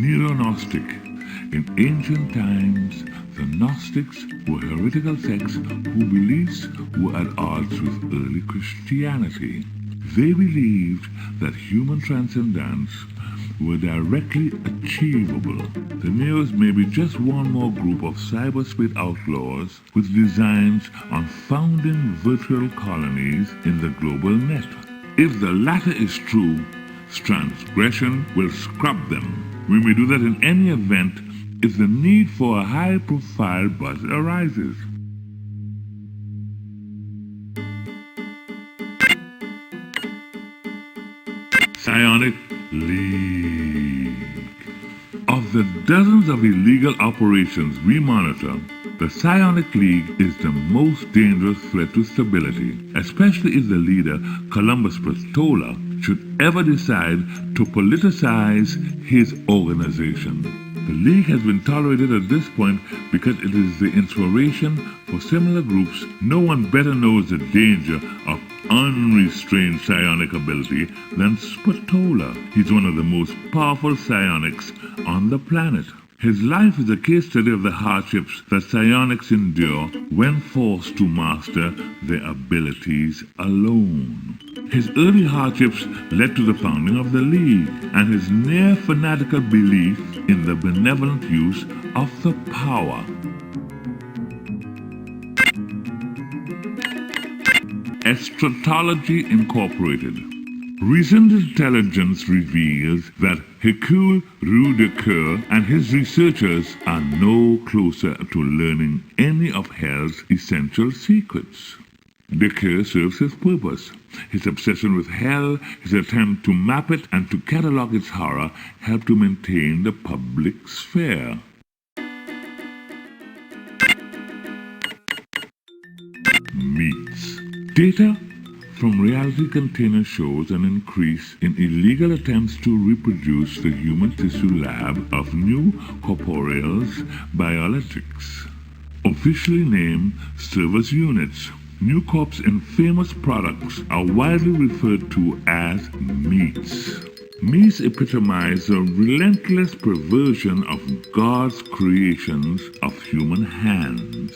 Neo-Gnostic. In ancient times, the Gnostics were heretical sects whose beliefs were at odds with early Christianity. They believed that human transcendence were directly achievable. The Neos may be just one more group of cyberspace outlaws with designs on founding virtual colonies in the global net. If the latter is true, transgression will scrub them. We may do that in any event if the need for a high-profile buzz arises. Psionic League. Of the dozens of illegal operations we monitor, the Psionic League is the most dangerous threat to stability, especially if the leader, Columbus Pistola, should ever decide to politicize his organization. The League has been tolerated at this point because it is the inspiration for similar groups. No one better knows the danger of unrestrained psionic ability than Spatola. He's one of the most powerful psionics on the planet. His life is a case study of the hardships that psionics endure when forced to master their abilities alone. His early hardships led to the founding of the League and his near fanatical belief in the benevolent use of the power. Estratology Incorporated. Recent intelligence reveals that Hercule Rudeker and his researchers are no closer to learning any of hell's essential secrets. Decker serves his purpose. His obsession with hell, his attempt to map it and to catalog its horror help to maintain the public sphere. Meats. Data from reality container shows an increase in illegal attempts to reproduce the human tissue lab of new corporeals biologics, officially named service units. New Corp's infamous products are widely referred to as meats. Meats epitomize the relentless perversion of God's creations of human hands.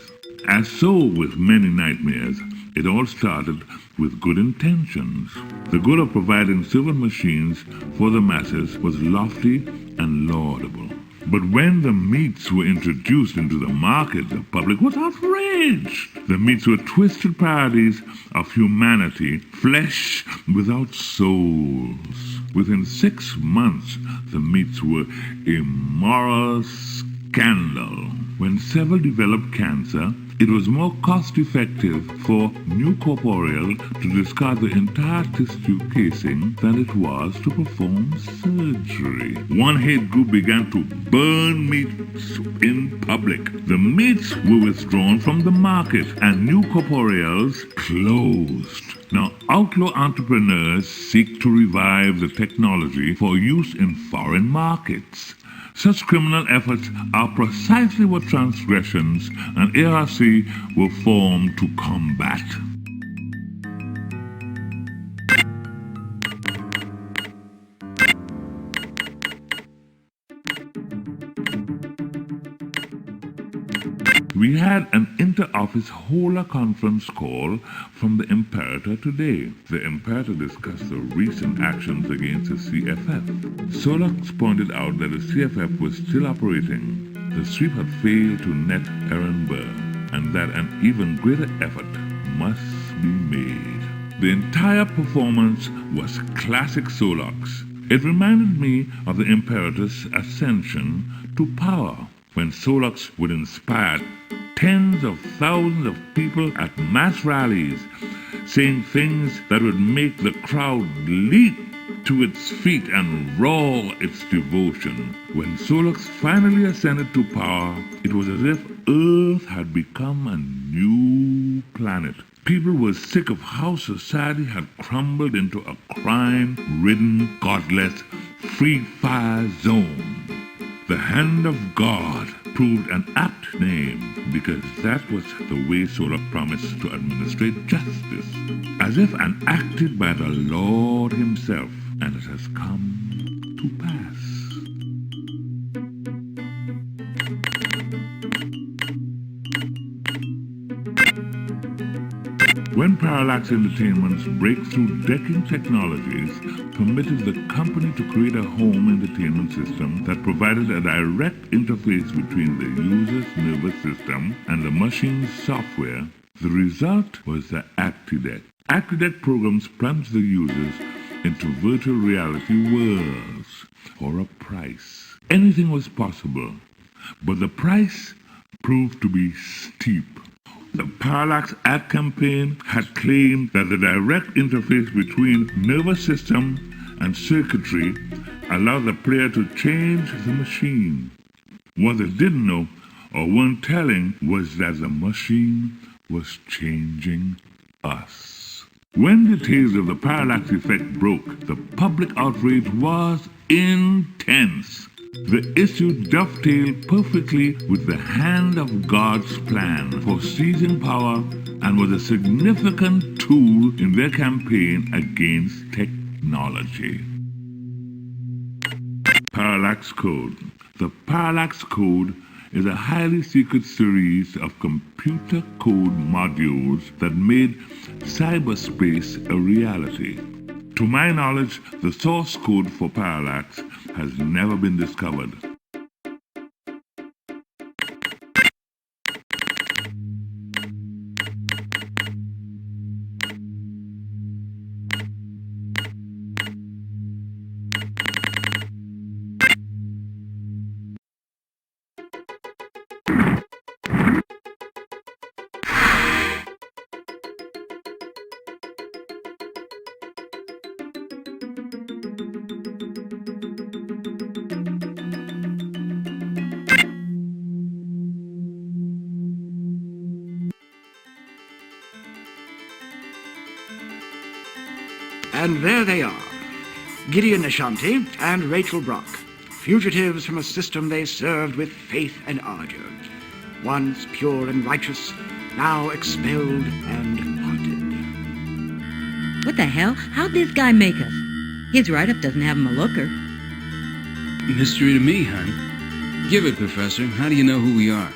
As so with many nightmares, it all started with good intentions. The goal of providing silver machines for the masses was lofty and laudable. But when the meats were introduced into the market, the public was outraged. The meats were twisted parodies of humanity, flesh without souls. Within 6 months, the meats were a moral scandal. When several developed cancer, it was more cost-effective for New Corporeal to discard the entire tissue casing than it was to perform surgery. One hate group began to burn meats in public. The meats were withdrawn from the market and New Corporeals closed. Now, outlaw entrepreneurs seek to revive the technology for use in foreign markets. Such criminal efforts are precisely what transgressions and ARC were formed to combat. We had an inter-office HOLA conference call from the Imperator today. The Imperator discussed the recent actions against the CFF. Solux pointed out that the CFF was still operating. the sweep had failed to net Aaron Burr, and that an even greater effort must be made. The entire performance was classic Solux. It reminded me of the Imperator's ascension to power, when Solux would inspire tens of thousands of people at mass rallies, saying things that would make the crowd leap to its feet and roar its devotion. When Solux finally ascended to power, it was as if Earth had become a new planet. People were sick of how society had crumbled into a crime-ridden, godless, free-fire zone. The Hand of God proved an apt name because that was the way Solux promised to administrate justice, as if enacted by the Lord himself, and it has come to pass. When Parallax Entertainment's breakthrough decking technologies permitted the company to create a home entertainment system that provided a direct interface between the user's nervous system and the machine's software, the result was the ActiDeck. ActiDeck programs plunge the users into virtual reality worlds for a price. Anything was possible, but the price proved to be steep. The Parallax ad campaign had claimed that the direct interface between nervous system and circuitry allowed the player to change the machine. What they didn't know or weren't telling was that the machine was changing us. When details of the parallax effect broke, the public outrage was intense. The issue dovetailed perfectly with the Hand of God's plan for seizing power and was a significant tool in their campaign against technology. Parallax Code. The Parallax Code is a highly secret series of computer code modules that made cyberspace a reality. To my knowledge, the source code for Parallax has never been discovered. And there they are, Gideon Ashanti and Rachel Brock, fugitives from a system they served with faith and ardor. Once pure and righteous, now expelled and haunted. What the hell? How'd this guy make us? His write-up doesn't have him a looker. Mystery to me, hon. Give it, Professor. How do you know who we are?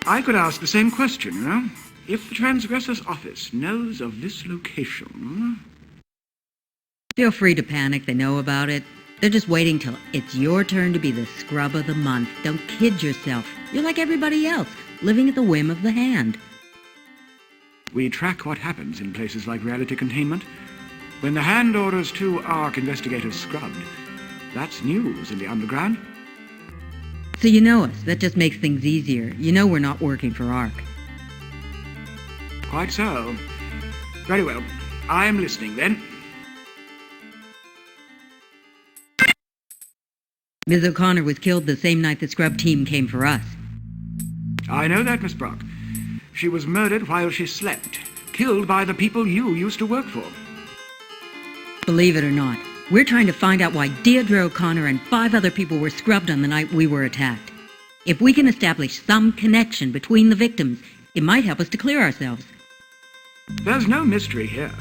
I could ask the same question, you know. If the transgressor's office knows of this location... Feel free to panic. They know about it. They're just waiting till it's your turn to be the scrub of the month. Don't kid yourself. You're like everybody else, living at the whim of the Hand. We track what happens in places like reality containment. When the Hand orders 2 ARC investigators scrubbed, that's news in the underground. So you know us. That just makes things easier. You know we're not working for ARC. Quite so. Very well. I am listening, then. Ms. O'Connor was killed the same night the scrub team came for us. I know that, Miss Brock. She was murdered while she slept. Killed by the people you used to work for. Believe it or not, we're trying to find out why Deirdre O'Connor and 5 other people were scrubbed on the night we were attacked. If we can establish some connection between the victims, it might help us to clear ourselves. There's no mystery here.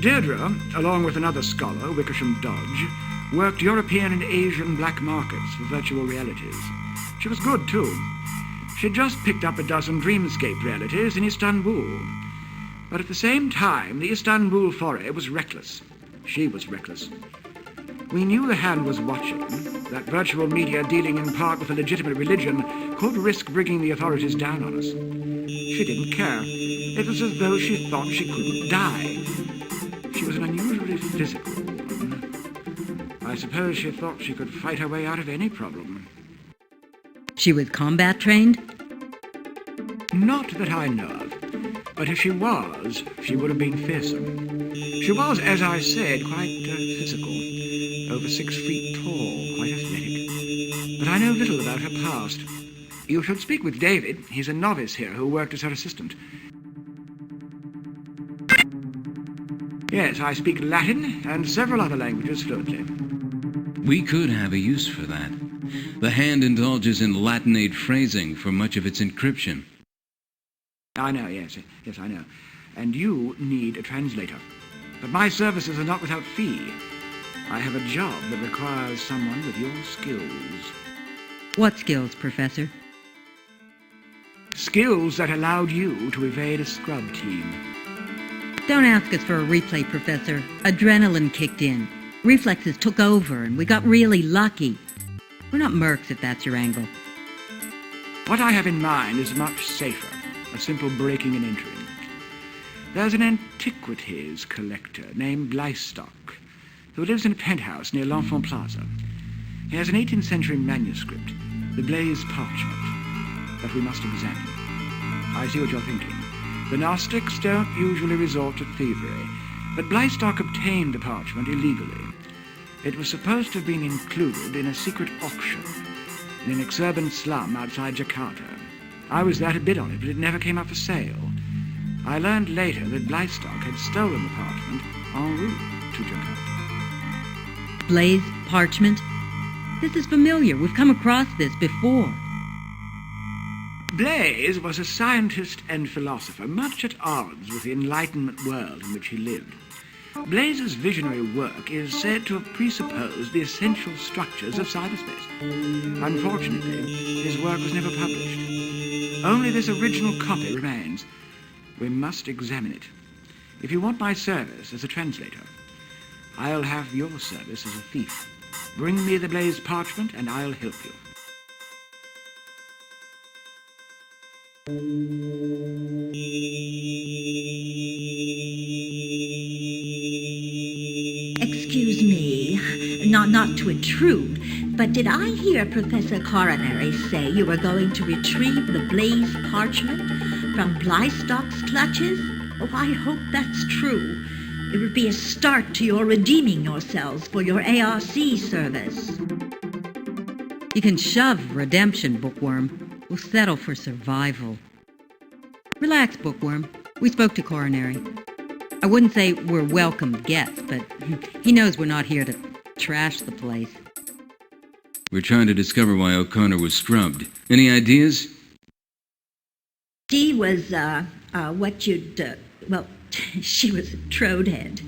Deirdre, along with another scholar, Wickersham Dodge, worked European and Asian black markets for virtual realities. She was good, too. She'd just picked up a dozen dreamscape realities in Istanbul. But at the same time, the Istanbul foray was reckless. She was reckless. We knew the hand was watching, that virtual media dealing in part with a legitimate religion could risk bringing the authorities down on us. She didn't care. It was as though she thought she couldn't die. She was an unusually physical woman. I suppose she thought she could fight her way out of any problem. She was combat trained? Not that I know of. But if she was, she would have been fearsome. She was, as I said, quite physical. Over 6 feet tall, quite athletic. But I know little about her past. You should speak with David. He's a novice here who worked as her assistant. Yes, I speak Latin and several other languages fluently. We could have a use for that. The hand indulges in Latinate phrasing for much of its encryption. I know, yes, I know. And you need a translator. But my services are not without fee. I have a job that requires someone with your skills. What skills, Professor? Skills that allowed you to evade a scrub team. Don't ask us for a replay, Professor. Adrenaline kicked in. Reflexes took over, and we got really lucky. We're not mercs, if that's your angle. What I have in mind is much safer. A simple breaking and entering. There's an antiquities collector named Blystock who lives in a penthouse near L'Enfant Plaza. He has an 18th century manuscript, the Blaze Parchment, that we must examine. I see what you're thinking. The Gnostics don't usually resort to thievery, but Blystock obtained the parchment illegally. It was supposed to have been included in a secret auction in an exurban slum outside Jakarta. I was there to bid on it, but it never came up for sale. I learned later that Blystock had stolen the parchment en route to Jakarta. Blaze Parchment? This is familiar. We've come across this before. Blaze was a scientist and philosopher, much at odds with the Enlightenment world in which he lived. Blaze's visionary work is said to have presupposed the essential structures of cyberspace. Unfortunately, his work was never published. Only this original copy remains. We must examine it. If you want my service as a translator, I'll have your service as a thief. Bring me the Blaze Parchment and I'll help you. Excuse me, not to intrude, but did I hear Professor Coronary say you were going to retrieve the Blaze Parchment from Blystock's clutches? Oh, I hope that's true. It would be a start to your redeeming yourselves for your ARC service. You can shove redemption, Bookworm. We'll settle for survival. Relax, Bookworm. We spoke to Coronary. I wouldn't say we're welcome guests, but he knows we're not here to trash the place. We're trying to discover why O'Connor was scrubbed. Any ideas? She was, she was a Trodehead.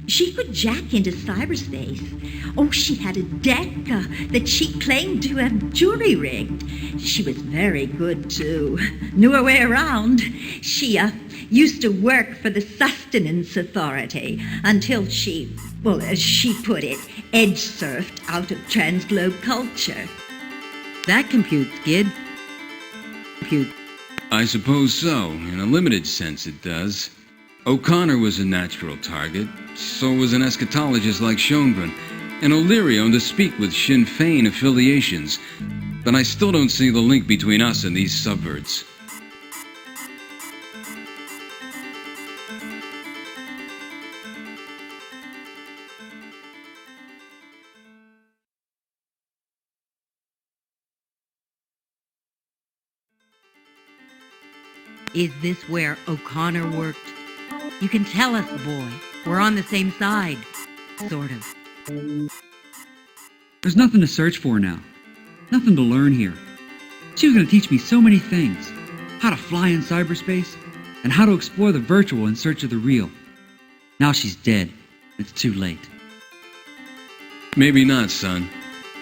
She could jack into cyberspace. Oh, she had a deck that she claimed to have jury-rigged. She was very good, too. Knew her way around. She, used to work for the Sustenance Authority until she, well, as she put it, edge-surfed out of transglobe culture. That computes, kid. I suppose so. In a limited sense, it does. O'Connor was a natural target. So was an eschatologist like Schoenbrunn. And O'Leary owned a speak with Sinn Féin affiliations. But I still don't see the link between us and these subverts. Is this where O'Connor worked? You can tell us, boy. We're on the same side. Sort of. There's nothing to search for now. Nothing to learn here. She was going to teach me so many things. How to fly in cyberspace, and how to explore the virtual in search of the real. Now she's dead. It's too late. Maybe not, son.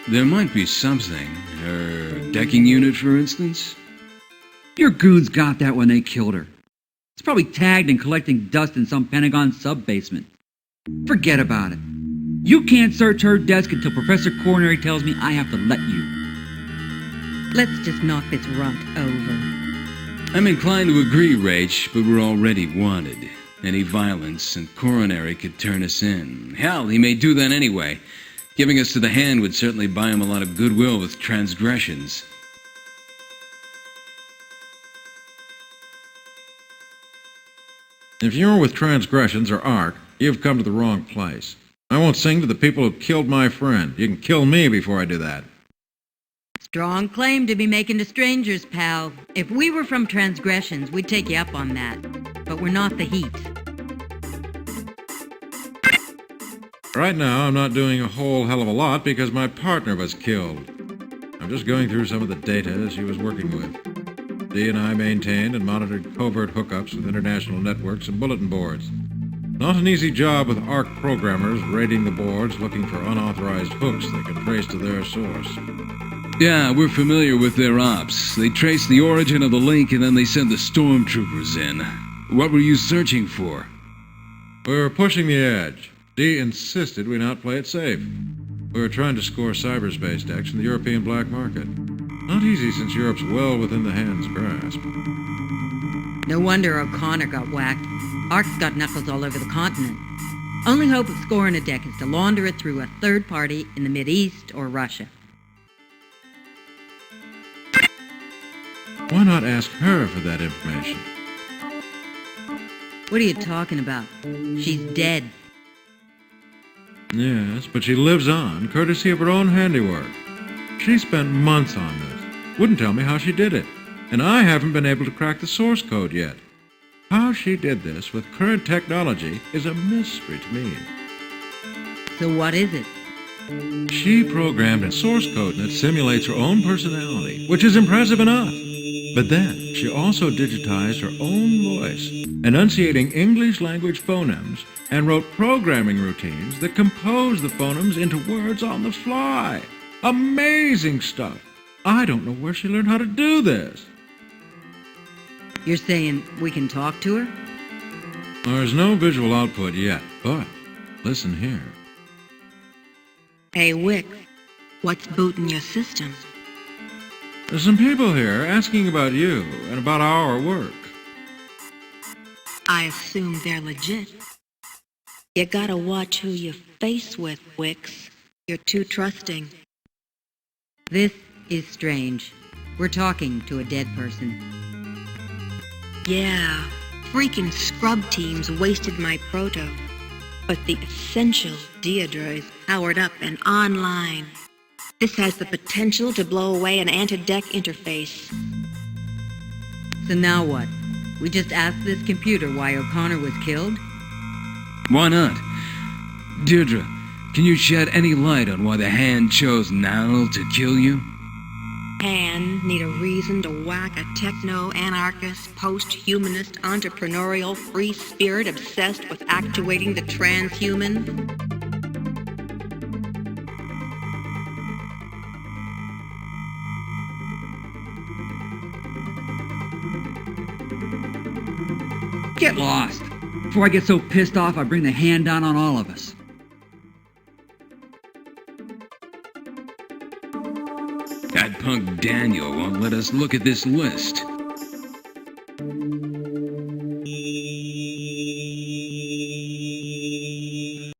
There might be something. Her decking unit, for instance? Your goons got that when they killed her. It's probably tagged and collecting dust in some Pentagon sub-basement. Forget about it. You can't search her desk until Professor Coronary tells me I have to let you. Let's just knock this runt over. I'm inclined to agree, Rach, but we're already wanted. Any violence, and Coronary could turn us in. Hell, he may do that anyway. Giving us to the hand would certainly buy him a lot of goodwill with transgressions. If you're with transgressions or ARC, you've come to the wrong place. I won't sing to the people who killed my friend. You can kill me before I do that. Strong claim to be making to strangers, pal. If we were from transgressions, we'd take you up on that. But we're not the heat. Right now, I'm not doing a whole hell of a lot because my partner was killed. I'm just going through some of the data she was working with. Dee and I maintained and monitored covert hookups with international networks and bulletin boards. Not an easy job with ARC programmers raiding the boards looking for unauthorized hooks they can trace to their source. Yeah, we're familiar with their ops. They trace the origin of the link and then they send the stormtroopers in. What were you searching for? We were pushing the edge. Dee insisted we not play it safe. We were trying to score cyberspace decks in the European black market. Not easy since Europe's well within the hand's grasp. No wonder O'Connor got whacked. ARC's got knuckles all over the continent. Only hope of scoring a deck is to launder it through a third party in the Mideast or Russia. Why not ask her for that information? What are you talking about? She's dead. Yes, but she lives on, courtesy of her own handiwork. She spent months on this. Wouldn't tell me how she did it. And I haven't been able to crack the source code yet. How she did this with current technology is a mystery to me. So what is it? She programmed a source code that simulates her own personality, which is impressive enough. But then, she also digitized her own voice, enunciating English language phonemes, and wrote programming routines that compose the phonemes into words on the fly. Amazing stuff. I don't know where she learned how to do this. You're saying we can talk to her? There's no visual output yet, but listen here. Hey, Wick, what's booting your system? There's some people here asking about you and about our work. I assume they're legit. You gotta watch who you face with, Wicks. You're too trusting. This is strange. We're talking to a dead person. Yeah, freaking scrub teams wasted my proto. But the essential Deidre is powered up and online. This has the potential to blow away an anti-deck interface. So now what? We just asked this computer why O'Connor was killed? Why not? Deirdre, can you shed any light on why the Hand chose now to kill you? And need a reason to whack a techno-anarchist, post-humanist, entrepreneurial, free spirit obsessed with actuating the transhuman? Get lost! Before I get so pissed off, I bring the hand down on all of us. That punk Daniel won't let us look at this list.